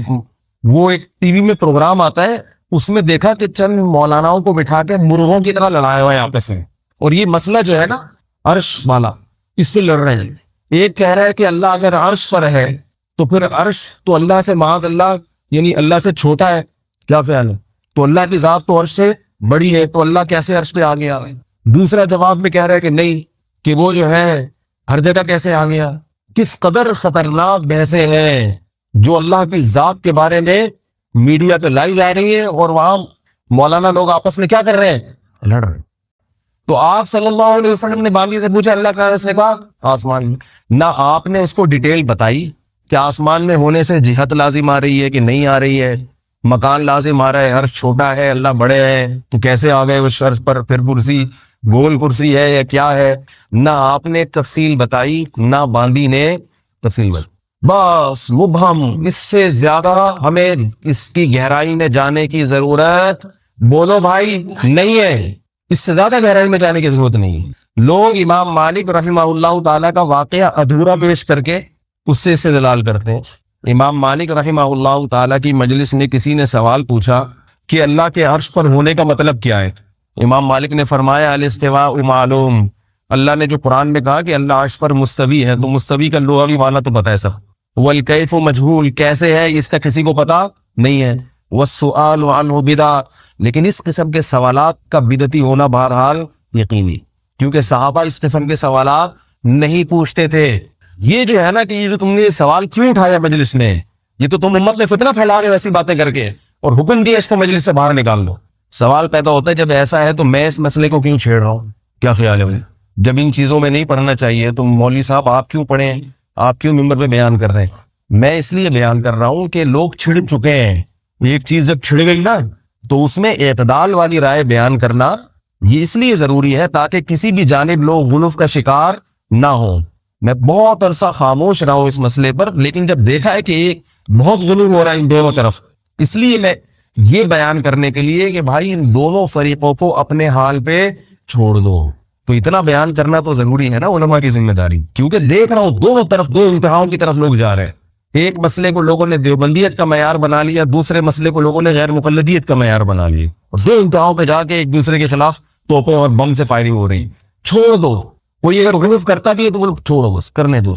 B: وہ ایک ٹی وی میں پروگرام آتا ہے, اس میں دیکھا کہ چند مولاناؤں کو بٹھا کے مرغوں کی طرح لڑایا ہوا ہے آپس میں, اور یہ مسئلہ جو ہے نا عرش والا, اس سے لڑ رہے ہیں. ایک کہہ رہا ہے کہ اللہ اگر عرش پر ہے تو پھر عرش تو اللہ سے معاذ اللہ, یعنی اللہ سے چھوٹا ہے, کیا خیال ہے؟ تو اللہ کی ذات تو عرش سے بڑی ہے, تو اللہ کیسے عرش پہ آ گیا؟ دوسرا جواب میں کہہ رہا ہے کہ نہیں, کہ وہ جو ہے ہر جگہ کیسے آ گیا. کس قدر خطرناک بحثیں ہیں جو اللہ کی ذات کے بارے میں میڈیا پہ لائی جا رہی ہے, اور وہاں مولانا لوگ آپس میں کیا کر رہے ہیں, لڑ رہے ہیں. تو آپ صلی اللہ علیہ وسلم نے باندھی سے پوچھا اللہ کا, اس نے کہا آسمان میں. نہ آپ نے اس کو ڈیٹیل بتائی کہ آسمان میں ہونے سے جہت لازم آ رہی ہے کہ نہیں آ رہی ہے, مکان لازم آ رہا ہے, عرش چھوٹا ہے اللہ بڑے ہیں, تو کیسے آ گئے اس عرش پر, پھر کرسی گول کرسی ہے یا کیا ہے. نہ آپ نے تفصیل بتائی, نہ باندی نے تفصیل بتائی. بس مبہم, اس سے زیادہ ہمیں اس کی گہرائی میں جانے کی ضرورت, بولو بھائی, نہیں ہے. اس سے زیادہ گہرائی میں جانے کی ضرورت نہیں ہے. لوگ امام مالک رحمہ اللہ تعالیٰ کا واقعہ ادھورا پیش کر کے اس سے استدلال کرتے ہیں. امام مالک رحمہ اللہ تعالیٰ کی مجلس میں کسی نے سوال پوچھا کہ اللہ کے عرش پر ہونے کا مطلب کیا ہے. امام مالک نے فرمایا الاستواء معلوم, اللہ نے جو قرآن میں کہا کہ اللہ عرش پر مستوی ہے, تو مستوی کا لغوی معنی تو پتہ ہے سب. والکیف مجہول, کیسے ہے اس کا کسی کو پتا نہیں ہے. والسؤال عنہ بدعہ, لیکن اس قسم کے سوالات کا بدعتی ہونا بہرحال یقینی، کیونکہ صحابہ اس قسم کے سوالات نہیں پوچھتے تھے. یہ جو ہے نا کہ یہ جو تم نے یہ سوال کیوں اٹھایا مجلس میں، یہ تو تم امت میں فتنہ پھیلا رہے ہو ایسی باتیں کر کے، اور حکم دیا اس کو مجلس سے باہر نکال دو. سوال پیدا ہوتا ہے جب ایسا ہے تو میں اس مسئلے کو کیوں چھیڑ رہا ہوں؟ کیا خیال ہے بھائی؟ جب ان چیزوں میں نہیں پڑھنا چاہیے تو مولوی صاحب آپ کیوں پڑھیں، آپ کیوں ممبر پہ بیان کر رہے ہیں؟ میں اس لیے بیان کر رہا ہوں کہ لوگ چھڑ چکے ہیں. ایک چیز جب چھڑ گئی نا تو اس میں اعتدال والی رائے بیان کرنا یہ اس لیے ضروری ہے تاکہ کسی بھی جانب لوگ غلوف کا شکار نہ ہوں. میں بہت عرصہ خاموش رہا ہوں اس مسئلے پر، لیکن جب دیکھا ہے کہ ایک بہت ظلم ہو رہا ہے ان دونوں طرف، اس لیے میں یہ بیان کرنے کے لیے کہ بھائی ان دونوں فریقوں کو اپنے حال پہ چھوڑ دو. تو اتنا بیان کرنا تو ضروری ہے نا علماء کی ذمہ داری، کیونکہ دیکھ رہا ہوں دونوں طرف دو انتہاؤں کی طرف لوگ جا رہے ہیں. ایک مسئلے کو لوگوں نے دیوبندیت کا معیار بنا لیا، دوسرے مسئلے کو لوگوں نے غیر مقلدیت کا معیار بنا لیا، اور دو انتہاؤں پہ جا کے ایک دوسرے کے خلاف توپیں اور بم سے فائرنگ ہو رہی. چھوڑ دو. کوئی اگر غلط کرتا بھی ہے تو وہ چھوڑو، بس کرنے دو،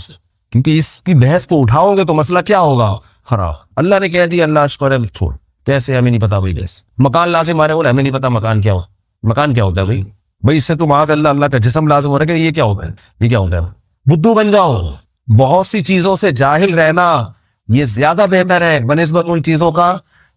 B: کیونکہ اس کی بحث کو اٹھاؤ گے تو مسئلہ کیا ہوگا؟ خراب. اللہ نے کہہ دیا اللہ اشکر ہے، چھوڑ. کیسے؟ ہمیں نہیں پتا بھائی. کیسے مکان لازم آ رہے ہو؟ ہمیں نہیں پتا مکان کیا ہو. مکان کیا ہوتا ہے بھائی؟ بھائی اس سے تو معاذ اللہ اللہ کا جسم لازم ہو رہا ہے کہ یہ کیا ہوتا ہے، یہ کیا ہوتا ہے؟ بدھو بن جاؤ. بہت سی چیزوں سے جاہل رہنا یہ زیادہ بہتر ہے بنسبت ان چیزوں کا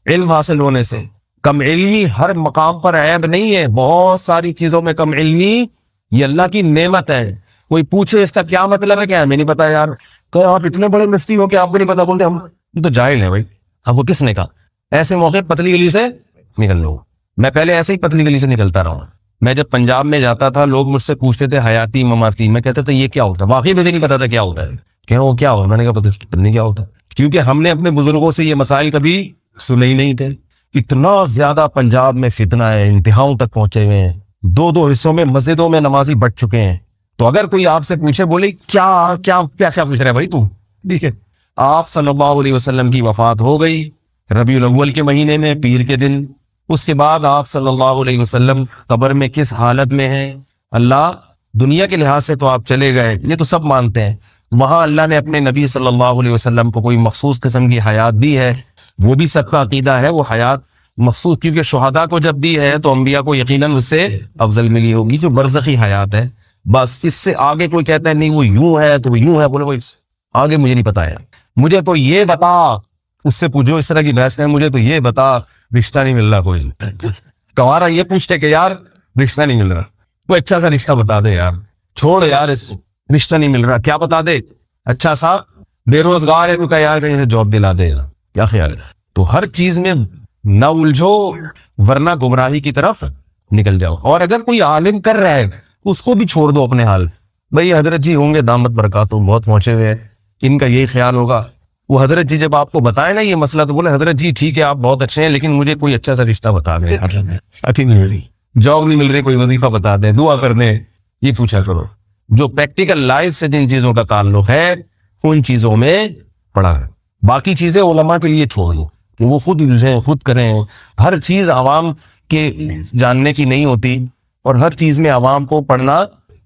B: علم حاصل ہونے سے. کم علمی ہر مقام پر عیب نہیں ہے، بہت ساری چیزوں میں کم علمی یہ اللہ کی نعمت ہے. کوئی پوچھے اس کا کیا مطلب ہے، کیا ہمیں نہیں پتا یار، کہ آپ اتنے بڑے مفتی ہو کہ آپ کو نہیں پتا؟ بولتے ہم تو جاہل ہیں بھائی. اب وہ کس نے کہا؟ ایسے موقع پتلی گلی سے نکل لو. میں پہلے ایسے ہی پتلی گلی سے نکلتا رہا ہوں. میں جب پنجاب میں جاتا تھا لوگ مجھ سے پوچھتے تھے حیاتی مماتی، میں کہتا تھا یہ کیا ہوتا ہے، واقعی مجھے نہیں پتا تھا کیا ہوتا ہے. کہ وہ کیا ہوگا؟ میں نے کہا پتہ نہیں کیا ہوتا، کیونکہ ہم نے اپنے بزرگوں سے یہ مسائل کبھی سنے ہی نہیں تھے. اتنا زیادہ پنجاب میں فتنہ ہے، انتہاؤں تک پہنچے ہوئے ہیں، دو دو حصوں میں مسجدوں میں نمازی بٹ چکے ہیں. تو اگر کوئی آپ سے پوچھے بولے کیا کیا کیا کیا پوچھ رہا ہے بھائی تو، ٹھیک ہے. آپ صلی اللہ علیہ وسلم کی وفات ہو گئی ربیع الاول کے مہینے میں پیر کے دن. اس کے بعد آپ صلی اللہ علیہ وسلم قبر میں کس حالت میں ہیں؟ اللہ دنیا کے لحاظ سے تو آپ چلے گئے، یہ تو سب مانتے ہیں. وہاں اللہ نے اپنے نبی صلی اللہ علیہ وسلم کو کوئی مخصوص قسم کی حیات دی ہے، وہ بھی سب کا عقیدہ ہے. وہ حیات مخصوص کیونکہ شہداء کو جب دی ہے تو انبیاء کو یقیناً اس سے افضل ملی ہوگی، جو برزخی حیات ہے. بس اس سے آگے کوئی کہتا ہے نہیں وہ یوں ہے تو وہ یوں ہے، بولے وہ آگے مجھے نہیں پتا ہے، مجھے تو یہ بتا. اس سے پوچھو اس طرح کی بحث ہے، مجھے تو یہ بتا رشتہ نہیں مل رہا. کوئی کمارا یہ پوچھتے کہ یار رشتہ نہیں مل رہا، کوئی اچھا سا رشتہ بتا دے یار. چھوڑ یار اس رشتہ نہیں مل رہا، کیا بتا دے اچھا سا. بے روزگار ہے تو کہ یار کہیں سے جاب دلا دے یار. کیا خیال ہے؟ تو ہر چیز میں نہ الجھو ورنہ گمراہی کی طرف نکل جاؤ. اور اگر کوئی عالم کر رہا ہے اس کو بھی چھوڑ دو اپنے حال. بھائی حضرت جی ہوں گے دامت برکاتہم بہت پہنچے ہوئے ہیں، ان کا یہی خیال ہوگا. وہ حضرت جی جب آپ کو بتائے نا یہ مسئلہ تو بولے حضرت جی ٹھیک ہے آپ بہت اچھے ہیں لیکن مجھے کوئی اچھا سا رشتہ بتا دیں، اچھی نہیں مل رہی، جاب نہیں مل رہی، کوئی وظیفہ بتا دیں، دعا کر دیں. یہ پوچھا کرو. جو پریکٹیکل لائف سے جن چیزوں کا تعلق ہے ان چیزوں میں پڑھا ہے. باقی چیزیں علماء کے لیے چھوڑ دو کہ وہ خود الجھیں خود کریں. ہر چیز عوام کے جاننے کی نہیں ہوتی اور ہر چیز میں عوام کو پڑھنا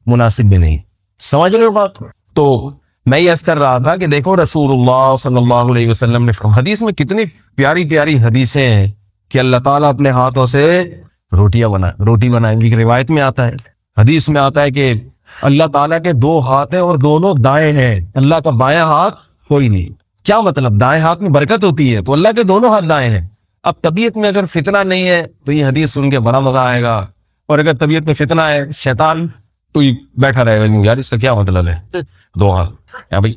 B: مناسب بھی نہیں. سمجھ رہے ہو بات؟ تو میں یہ عرض کر رہا تھا کہ دیکھو رسول اللہ صلی اللہ علیہ وسلم نے حدیث میں کتنی پیاری پیاری حدیثیں ہیں کہ اللہ تعالیٰ اپنے ہاتھوں سے روٹی بنائیں گی. روایت میں آتا ہے، حدیث میں آتا ہے کہ اللہ تعالیٰ کے دو ہاتھ ہیں اور دونوں دائیں ہیں، اللہ کا بایاں ہاتھ کوئی نہیں. کیا مطلب؟ دائیں ہاتھ میں برکت ہوتی ہے تو اللہ کے دونوں ہاتھ دائیں ہیں. اب طبیعت میں اگر فتنہ نہیں ہے تو یہ حدیث سن کے بڑا مزہ آئے گا، اور اگر طبیعت میں فتنہ ہے شیطان تو یہ بیٹھا رہے گا یار اس کا کیا مطلب ہے دو ہاتھ کیا بھائی،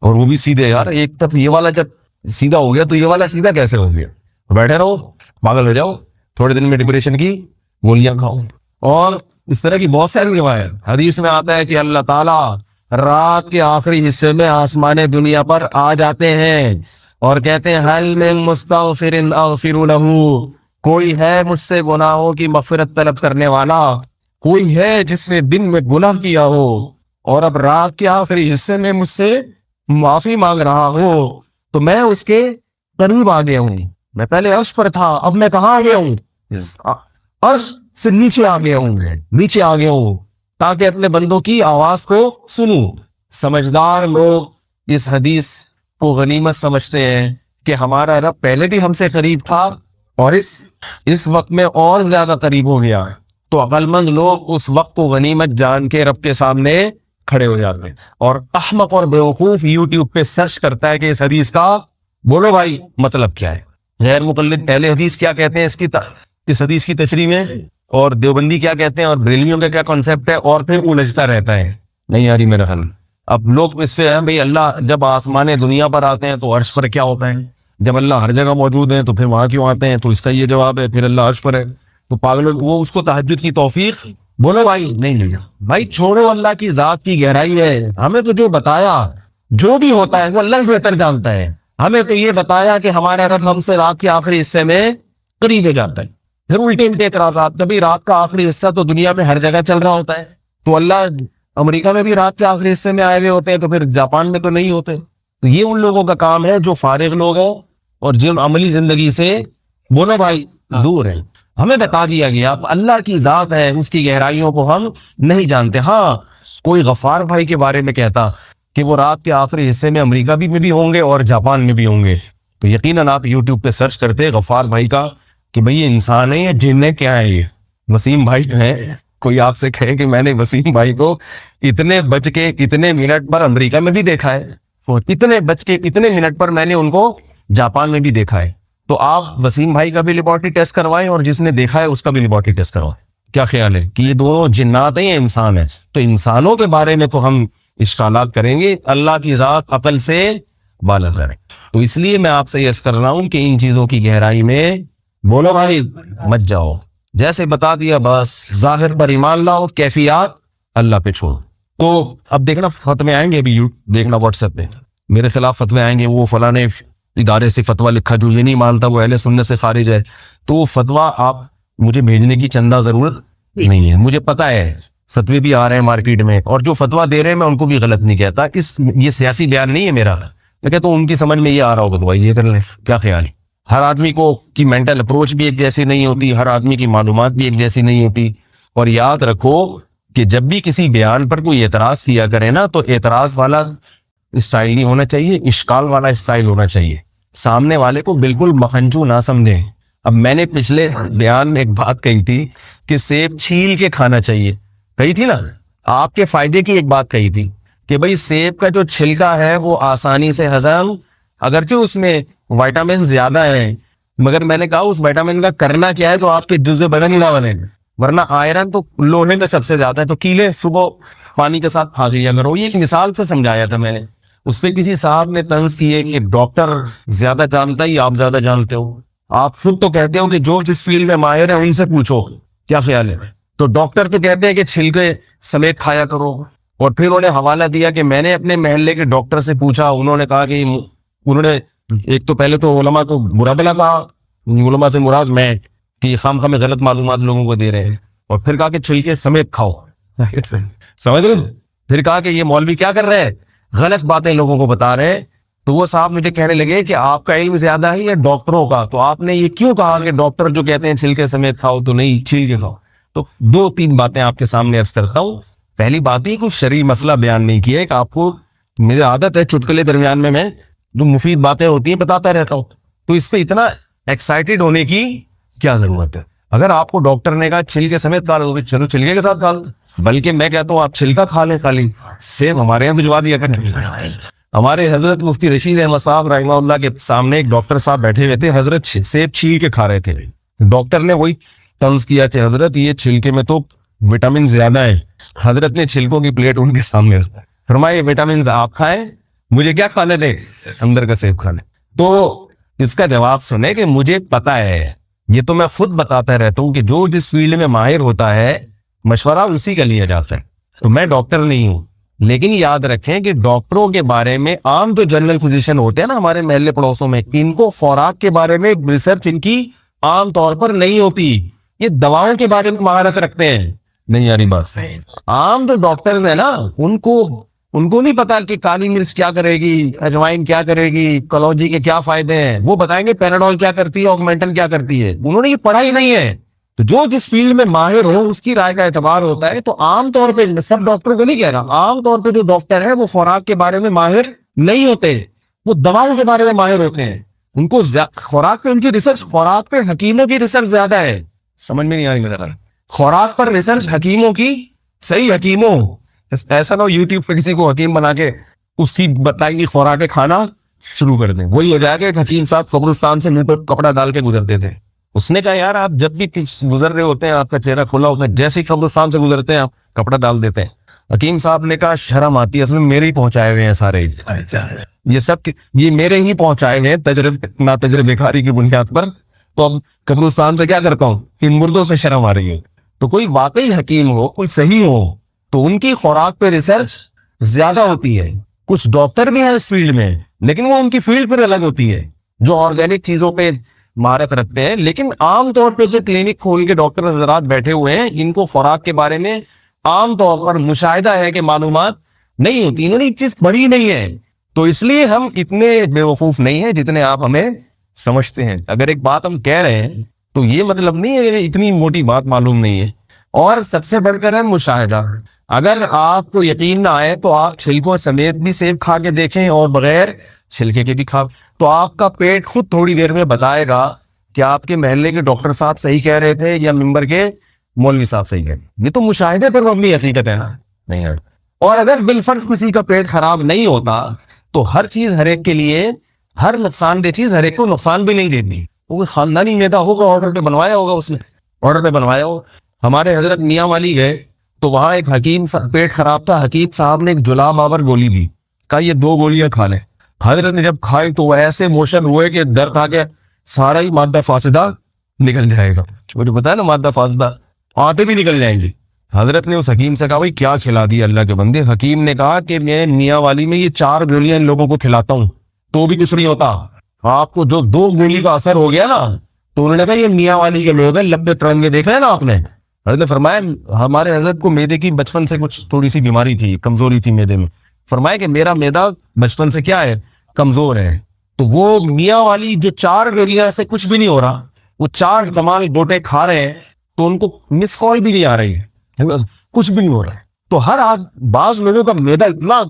B: اور وہ بھی سیدھے. یار ایک طرف یہ والا جب سیدھا ہو گیا تو یہ والا سیدھا کیسے ہو گیا؟ بیٹھے رہو پاگل ہو جاؤ، تھوڑے دن میں ڈپریشن کی گولیاں کھاؤ. اور اس طرح کی بہت ساری روایت حدیث میں آتا ہے کہ اللہ تعالیٰ رات کے آخری حصے میں آسمان دنیا پر آ جاتے ہیں اور کہتے ہیں حل من مستغفر اغفر لہ، کوئی ہے مجھ سے گناہوں کی مغفرت طلب کرنے والا، کوئی ہے جس نے دن میں گناہ کیا ہو اور اب رات کے آخری حصے میں مجھ سے معافی مانگ رہا ہو تو میں اس کے قریب آ گیا ہوں. میں پہلے عرش پر تھا، اب میں کہاں آ گیا ہوں؟ عرش سے نیچے آ گیا ہوں تاکہ اپنے بندوں کی آواز کو سنوں. سمجھدار لوگ اس حدیث کو غنیمت سمجھتے ہیں کہ ہمارا رب پہلے بھی ہم سے قریب تھا اور اس وقت میں اور زیادہ قریب ہو گیا. تو عقل مند لوگ اس وقت کو غنیمت جان کے رب کے سامنے کھڑے ہو جاتے ہیں. اور احمق اور بیوقوف یوٹیوب پہ سرچ کرتا ہے کہ اس حدیث کا بولو بھائی مطلب کیا ہے. غیر مقلد پہلے حدیث کیا کہتے ہیں اس حدیث کی تشریح میں, اور دیوبندی کیا کہتے ہیں, اور بریلویوں کا کیا کانسیپٹ ہے, اور پھر الجھتا رہتا ہے. نہیں یاری میرا حل. اب لوگ اس سے ہیں بھئی اللہ جب آسمان دنیا پر آتے ہیں تو عرش پر کیا ہوتا ہے, جب اللہ ہر جگہ موجود ہیں تو پھر وہاں کیوں آتے ہیں, تو اس کا یہ جواب ہے پھر اللہ عرش پر ہے. تو پاگل وہ اس کو تہجد کی توفیق بولو بھائی نہیں بھائی چھوڑو, اللہ کی ذات کی گہرائی ہے. ہمیں تو جو بتایا جو بھی ہوتا ہے وہ اللہ بہتر جانتا ہے. ہمیں تو یہ بتایا کہ ہمارا رب ہم سے رات کے آخری حصے میں قریب ہو جاتا ہے. پھر الٹے الٹے اعتراضات, کبھی رات کا آخری حصہ تو دنیا میں ہر جگہ چل رہا ہوتا ہے, تو اللہ امریکہ میں بھی رات کے آخری حصے میں آئے ہوئے ہوتے ہیں, تو پھر جاپان میں تو نہیں ہوتے. تو یہ ان لوگوں کا کام ہے جو فارغ لوگ ہیں اور جن عملی زندگی سے بولو بھائی دور ہیں. ہمیں بتا دیا گیا اللہ کی ذات ہے, اس کی گہرائیوں کو ہم نہیں جانتے. ہاں کوئی غفار بھائی کے بارے میں کہتا کہ وہ رات کے آخری حصے میں امریکہ میں بھی ہوں گے اور جاپان میں بھی ہوں گے, تو یقیناً آپ یوٹیوب پہ سرچ کرتے غفار بھائی کا کہ بھئی یہ انسان ہے یا جن ہے کیا ہے. یہ وسیم بھائی ہے, کوئی آپ سے کہے کہ میں نے وسیم بھائی کو اتنے بج کے اتنے منٹ پر امریکہ میں بھی دیکھا ہے, اور اتنے بج کے اتنے منٹ پر میں نے ان کو جاپان میں بھی دیکھا ہے, تو آپ وسیم بھائی کا بھی لیبارٹری ٹیسٹ کروائیں اور جس نے دیکھا ہے اس کا بھی لیبارٹری ٹیسٹ کروائیں. کیا خیال ہے کہ یہ دونوں جنات ہیں یا انسان ہیں؟ تو انسانوں کے بارے میں تو ہم اشکالات کریں گے, اللہ کی ذات عقل سے بالا کریں. تو اس لیے میں آپ سے یہ عرض کر رہا ہوں کہ ان چیزوں کی گہرائی میں بولو بھائی مت جاؤ. جیسے بتا دیا بس ظاہر پر ایمان لاؤ, کیفیات اللہ پہ چھوڑ. تو اب دیکھنا فتوے آئیں گے, ابھی دیکھنا واٹس ایپ پہ میرے خلاف فتوے آئیں گے, وہ فلاں ادارے سے فتویٰ لکھا جو یہ نہیں مانتا وہ اہل سنت سے خارج ہے. تو وہ فتویٰ آپ مجھے بھیجنے کی چندہ ضرورت نہیں ہے, مجھے پتا ہے فتوے بھی آ رہے ہیں مارکیٹ میں, اور جو فتویٰ دے رہے ہیں میں ان کو بھی غلط نہیں کہتا. یہ سیاسی بیان نہیں ہے میرا, میں کہتا ہوں ان کی سمجھ میں یہ آ رہا ہوگا تو بھائی یہ کر لیں. کیا خیال ہے؟ ہر آدمی کو کی مینٹل اپروچ بھی ایک جیسی نہیں ہوتی, ہر آدمی کی معلومات بھی ایک جیسی نہیں ہوتی. اور یاد رکھو کہ جب بھی کسی بیان پر کوئی اعتراض کیا کرے نا, تو اعتراض والا اسٹائل نہیں ہونا چاہیے, اشکال والا اسٹائل ہونا چاہیے. سامنے والے کو بالکل مکھنچو نہ سمجھیں. اب میں نے پچھلے بیان میں ایک بات کہی تھی کہ سیب چھیل کے کھانا چاہیے, کہی تھی نا, آپ کے فائدے کی ایک بات کہی تھی کہ بھئی سیب کا جو چھلکا ہے وہ آسانی سے ہضم, اگرچہ اس میں وائٹامن زیادہ ہیں, مگر میں نے کہا اس وائٹامن کا کرنا کیا ہے, تو آپ کے جزء بدن ہی نہ بنے, ورنہ آئرن تو لوہے میں سب سے زیادہ ہے. تو کیلے صبح پانی کے ساتھ کھا لیا کرو. یہ ایک مثال سے سمجھایا تھا میں نے. اس پہ کسی صاحب نے طنز کیے کہ ڈاکٹر زیادہ جانتا ہے یا آپ زیادہ جانتے ہو. آپ خود تو کہتے ہو کہ جو جس فیلڈ میں ماہر ہے ان سے پوچھو. کیا خیال ہے؟ تو ڈاکٹر تو کہتے ہیں کہ چھلکے سمیت کھایا کرو, اور پھر انہوں نے حوالہ دیا کہ میں نے اپنے محلے کے ڈاکٹر سے پوچھا, انہوں نے کہا کہ انہوں نے ایک تو پہلے تو علماء کو برا بلا کہا, علماء سے مراد میں کہ خام خام غلط معلومات لوگوں کو دے رہے ہیں, اور پھر کہا کہ چھلکے سمیت کھاؤ. سمجھ رہے؟ پھر کہا کہ یہ مولوی کیا کر رہے ہیں, غلط باتیں لوگوں کو بتا رہے ہیں. تو وہ صاحب مجھے کہنے لگے کہ آپ کا علم زیادہ ہے یا ڈاکٹروں کا, تو آپ نے یہ کیوں کہا کہ ڈاکٹر جو کہتے ہیں چھلکے سمیت کھاؤ تو نہیں چھلکے کھاؤ. تو 2-3 باتیں آپ کے سامنے عرض کرتا ہوں. پہلی بات ہی کوئی شرعی مسئلہ بیان نہیں کیا ہے, کہ آپ کو میری عادت ہے چٹکلے درمیان میں جو مفید باتیں ہوتی ہیں بتاتا رہتا ہوں, تو اس پہ اتنا ایکسائٹیڈ ہونے کی کیا ضرورت ہے. اگر آپ کو ڈاکٹر نے کہا چھلکے سمیت کھا لو, چلو چھلکے کے ساتھ کھا لو, بلکہ میں کہتا ہوں آپ چھلکا کھا لیں خالی. سیب ہمارے یہاں بھجوا دیا کریں. ہمارے حضرت مفتی رشید احمد صاحب رحمہ اللہ کے سامنے ایک ڈاکٹر صاحب بیٹھے ہوئے تھے, حضرت سیب چھیل کے کھا رہے تھے. ڈاکٹر نے وہی طنز کیا کہ حضرت یہ چھلکے میں تو وٹامن زیادہ ہے. حضرت نے چھلکوں کی پلیٹ ان کے سامنے فرمایا یہ وٹامن آپ کھائیں, مجھے کیا کھانے دیں, اندر کا سیب کھانے. تو اس کا جواب سنے کہ مجھے پتا ہے, یہ تو میں خود بتاتا رہتا ہوں کہ جو جس فیلڈ میں ماہر ہوتا ہے مشورہ اسی کا لیا جاتا ہے. تو میں ڈاکٹر نہیں ہوں, لیکن یاد رکھیں کہ ڈاکٹروں کے بارے میں عام جو جنرل فزیشین ہوتے ہیں نا ہمارے محلے پڑوسوں میں, ان کو خوراک کے بارے میں ریسرچ ان کی عام طور پر نہیں ہوتی. یہ دواؤں کے بارے میں مہارت رکھتے ہیں. نہیں یاری بات عام جو ڈاکٹرز ہیں نا ان کو نہیں پتا کہ کالی مرچ کیا کرے گی, اجوائن کیا کرے گی, کلوجی کے کیا فائدے ہیں. وہ بتائیں گے پیناڈول کیا کرتی ہے, آگمنٹن کیا کرتی ہے. انہوں نے یہ پڑھا ہی نہیں ہے. تو جو جس فیلڈ میں ماہر ہو اس کی رائے کا اعتبار ہوتا ہے. تو عام طور پہ سب ڈاکٹروں کو نہیں کہہ رہا, عام طور پہ جو ڈاکٹر ہیں وہ خوراک کے بارے میں ماہر نہیں ہوتے, وہ دواؤں کے بارے میں ماہر ہوتے ہیں. ان کو خوراک پہ ان کی ریسرچ, خوراک پہ حکیموں کی ریسرچ زیادہ ہے. سمجھ میں نہیں آ رہی میرا. خوراک پر ریسرچ حکیموں کی، صحیح حکیموں، ایسا نہ ہو یوٹیوب پہ کسی کو حکیم بنا کے اس کی بتائی گی خوراک کھانا شروع کر دیں. وہی ہو جائے گا کہ حکیم صاحب قبرستان سے منہ پر کپڑا ڈال کے گزرتے تھے. اس نے کہا یار آپ جب بھی گزر رہے ہوتے ہیں آپ کا چہرہ کھلا ہوتا ہے، جیسے ہی قبرستان سے گزرتے ہیں آپ کپڑا ڈال دیتے ہیں. حکیم صاحب نے کہا شرم آتی ہے، اصل میں میرے ہی پہنچائے ہوئے ہیں سارے، یہ سب یہ میرے ہی پہنچائے ہوئے ہیں نا تجربے کاری کی بنیاد پر. تو اب قبرستان سے کیا کرتا ہوں، ان مردوں سے شرم آ رہی ہے. تو کوئی واقعی حکیم ہو، کوئی صحیح ہو، تو ان کی خوراک پہ ریسرچ زیادہ ہوتی ہے. کچھ ڈاکٹر بھی ہیں اس فیلڈ میں، لیکن وہ ان کی فیلڈ پھر الگ ہوتی ہے، جو آرگینک چیزوں پہ مہارت رکھتے ہیں. لیکن عام طور پہ جو کلینک کھول کے ڈاکٹر حضرات بیٹھے ہوئے ہیں، ان کو خوراک کے بارے میں عام طور پر مشاہدہ ہے کہ معلومات نہیں ہوتی، انہوں نے ایک چیز پڑھی نہیں ہے. تو اس لیے ہم اتنے بے وقوف نہیں ہیں جتنے آپ ہمیں سمجھتے ہیں. اگر ایک بات ہم کہہ رہے ہیں تو یہ مطلب نہیں ہے کہ اتنی موٹی بات معلوم نہیں ہے. اور سب سے بڑھ کر ہے مشاہدہ. اگر آپ کو یقین نہ آئے تو آپ چھلکوں سمیت بھی سیب کھا کے دیکھیں اور بغیر چھلکے کے بھی کھا، تو آپ کا پیٹ خود تھوڑی دیر میں بتائے گا کہ آپ کے محلے کے ڈاکٹر صاحب صحیح کہہ رہے تھے یا ممبر کے مولوی صاحب صحیح کہہ رہے. یہ تو مشاہدے پر مبنی حقیقت ہے نا. نہیں ہے. اور اگر بالفرض کسی کا پیٹ خراب نہیں ہوتا تو ہر چیز ہر ایک کے لیے، ہر نقصان دہ چیز ہر ایک کو نقصان بھی نہیں دیتی. وہ خاندانی میدا ہوگا، آرڈر پہ بنوایا ہوگا، اس نے آرڈر پہ بنوایا ہو. ہمارے حضرت میاں والی گئے تو وہاں ایک حکیم پیٹ خراب تھا، حکیم صاحب نے ایک جلا بابر گولی دی، کہا یہ 2 گولیاں کھا لیں. حضرت نے جب کھائی تو وہ ایسے موشن ہوئے کہ درد آ کے سارا ہی مادہ فاسدہ نکل جائے گا. مجھے پتا ہے نا مادہ فاسدہ آتے بھی نکل جائیں گے. حضرت نے اس حکیم سے کہا بھائی کیا کھلا دیا اللہ کے بندے. حکیم نے کہا کہ میں میاں والی میں یہ 4 گولیاں ان لوگوں کو کھلاتا ہوں تو بھی کچھ نہیں ہوتا. آپ کو جو 2 گولی کا اثر ہو گیا نا، تو انہوں نے کہا یہ میاں والی کے لوگ ہیں، لمبے ترنگے دیکھ رہے ہیں نا آپ نے. حضرت نے فرمایا ہمارے حضرت کو میدے کی بچپن سے کچھ تھوڑی سی بیماری تھی، کمزوری تھی میدے میں. فرمایا کہ میرا میدا بچپن سے کیا ہے، کمزور ہے. تو وہ میاں والی جو 4 گولیاں سے کچھ بھی نہیں ہو رہا، وہ 4 کمال گوٹے کھا رہے ہیں تو ان کو مس کال بھی نہیں آ رہی ہے، کچھ بھی نہیں ہو رہا ہے. تو بعض لوگوں کا میدا اتنا،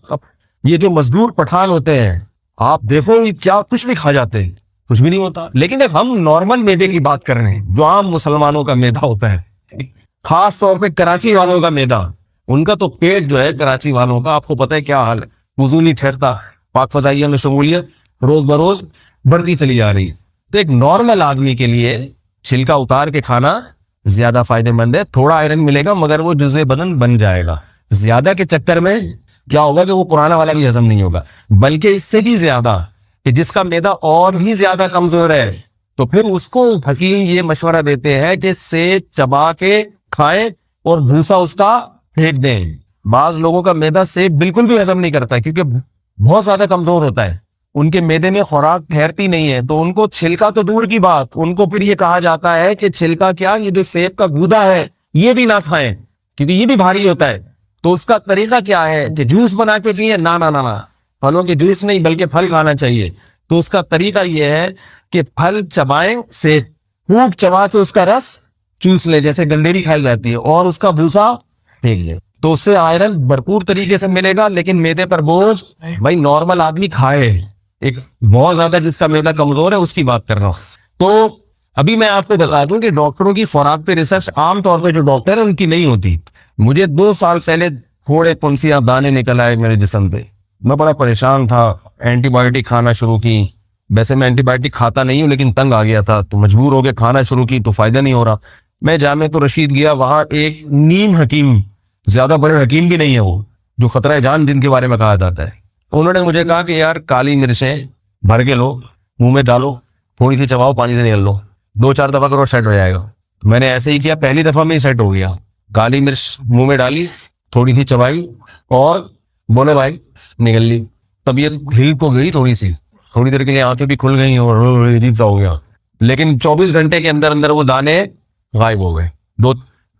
B: یہ جو مزدور پٹھان ہوتے ہیں آپ دیکھو یہ کیا کچھ بھی کھا جاتے ہیں، کچھ بھی نہیں ہوتا. لیکن اب ہم نارمل میدے کی بات کر رہے ہیں جو عام مسلمانوں کا میدا ہوتا ہے، خاص طور پہ کراچی والوں کا میدا. ان کا تو پیٹ جو ہے کراچی والوں کا آپ کو پتہ ہے کیا حال ہے، وضو نہیں ٹھہرتا. پاک فضائیہ میں شمولیت روز بروز بڑھتی چلی جا رہی. تو ایک نارمل آدمی کے لیے چھلکا اتار کے کھانا زیادہ فائدہ مند ہے. تھوڑا آئرن ملے گا مگر وہ جزو بدن بن جائے گا. زیادہ کے چکر میں کیا ہوگا کہ وہ پرانا والا بھی ہضم نہیں ہوگا، بلکہ اس سے بھی زیادہ کہ جس کا میدا اور بھی زیادہ کمزور ہے تو پھر اس کو حکیم یہ مشورہ دیتے ہیں کہ سیب چبا کے کھائیں اور بھوسا اس کا پھینک دیں. بعض لوگوں کا میدا سیب بالکل بھی ہضم نہیں کرتا کیونکہ بہت زیادہ کمزور ہوتا ہے، ان کے میدے میں خوراک ٹھہرتی نہیں ہے. تو ان کو چھلکا تو دور کی بات، ان کو پھر یہ کہا جاتا ہے کہ چھلکا کیا، یہ جو سیب کا گودا ہے یہ بھی نہ کھائیں کیونکہ یہ بھی بھاری ہوتا ہے. تو اس کا طریقہ کیا ہے کہ جوس بنا کے پیئے؟ نہ نہ نہ، پھلوں کے جوس نہیں بلکہ پھل کھانا چاہیے. تو اس کا طریقہ یہ ہے کہ پھل چبائیں، سیب خوب چبا کے اس کا رس چوس لے جیسے گندھیری کھائی جاتی ہے، اور اس کا بھوسا پھینک لے. تو اس سے آئرن بھرپور طریقے سے ملے گا. لیکن میدے پر بوجھ بھائی نارمل آدمی کھائے، ایک بہت زیادہ جس کا میدا کمزور ہے اس کی بات کر رہا ہوں. تو ابھی میں آپ کو بتا دوں کہ ڈاکٹروں کی خوراک پہ ریسرچ عام طور پہ جو ڈاکٹر ہیں ان کی نہیں ہوتی. مجھے 2 سال پہلے تھوڑے پنسیاں دانے نکل آئے میرے جسم پہ، میں بڑا پریشان تھا. اینٹی بایوٹک کھانا شروع کی. ویسے میں اینٹی بایوٹک کھاتا نہیں ہوں لیکن تنگ آ گیا تھا تو مجبور ہو کے کھانا شروع کی تو فائدہ نہیں ہو رہا. میں جامع رشید گیا، وہاں ایک نیم حکیم، زیادہ بڑے حکیم بھی نہیں ہے وہ، جو خطرہ جان جن کے بارے میں کہا جاتا ہے. انہوں نے مجھے کہا کہ یار کالی مرچیں بھر کے لو، منہ میں ڈالو، تھوڑی سی چباؤ، پانی سے نکل لو، 2-4 دفعہ کرو سیٹ ہو جائے گا. میں نے ایسے ہی کیا، پہلی دفعہ میں ہی سیٹ ہو گیا. کالی مرچ منہ میں ڈالی، تھوڑی سی چبائی اور بولے بھائی نکل لی. طبیعت ہل کو گئی تھوڑی دیر کے لیے آنکھیں بھی کھل گئی اور عجیب سا ہو گیا. لیکن 24 گھنٹے کے اندر اندر وہ دانے غائب ہو گئے.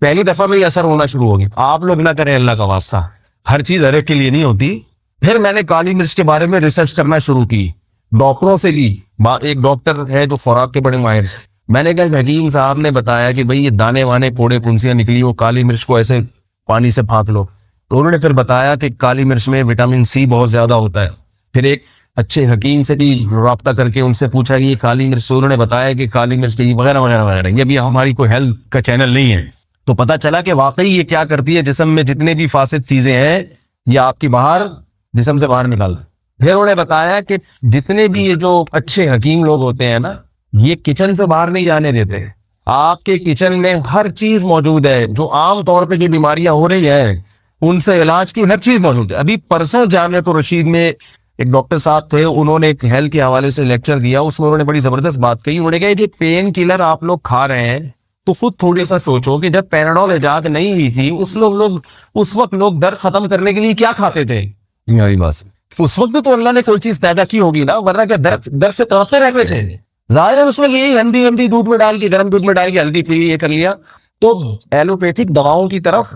B: پہلی دفعہ میں ہی اثر ہونا شروع ہو گیا. آپ لوگ نہ کریں اللہ کا واسطہ، ہر چیز ہر ایک کے لیے نہیں ہوتی. پھر میں نے کالی مرچ کے بارے میں ریسرچ کرنا شروع کی، ڈاکٹروں سے لی. ایک ڈاکٹر ہے جو خوراک کے بڑے ماہر، میں نے کہا حکیم صاحب نے بتایا کہ بھئی یہ دانے وانے کوڑے پنسیاں نکلی ہو، کالی مرچ کو ایسے پانی سے پھانک لو. تو انہوں نے پھر بتایا کہ کالی مرچ میں وٹامن سی بہت زیادہ ہوتا ہے. پھر ایک اچھے حکیم سے بھی رابطہ کر کے ان سے پوچھا کہ یہ کالی مرچ، انہوں نے بتایا کہ کالی مرچ وغیرہ وغیرہ وغیرہ. یہ بھی ہماری کوئی ہیلتھ کا چینل نہیں ہے تو پتا چلا کہ واقعی یہ کیا کرتی ہے، جسم میں جتنے بھی فاسد چیزیں ہیں یہ آپ کی باہر جسم سے باہر نکال. پھر انہوں نے بتایا کہ جتنے بھی یہ جو اچھے حکیم لوگ ہوتے ہیں نا، یہ کچن سے باہر نہیں جانے دیتے. آپ کے کچن میں ہر چیز موجود ہے، جو عام طور پہ جو بیماریاں ہو رہی ہیں ان سے علاج کی ہر چیز موجود ہے. ابھی پرسوں جامعۃ الرشید میں ایک ڈاکٹر صاحب تھے، انہوں نے ایک ہیلتھ کے حوالے سے لیکچر دیا، اس میں انہوں نے بڑی زبردست بات کہی. انہوں نے کہا یہ پین کلر آپ لوگ کھا رہے ہیں تو خود تھوڑی سا سوچو کہ جب پیراڈول ایجاد نہیں ہوئی تھی اس وقت لوگ درد ختم کرنے کے لیے کیا کھاتے تھے؟ اس وقت تو اللہ نے کوئی چیز پیدا کی ہوگی نا، ورنہ کیا درد سے تڑپتے رہتے تھے. ظاہر ہے اس میں یہی ہلدی دودھ میں ڈال کے، گرم دودھ میں ڈال کے ہلدی پی، یہ کر لیا. تو ایلوپیتھک دواؤں کی طرف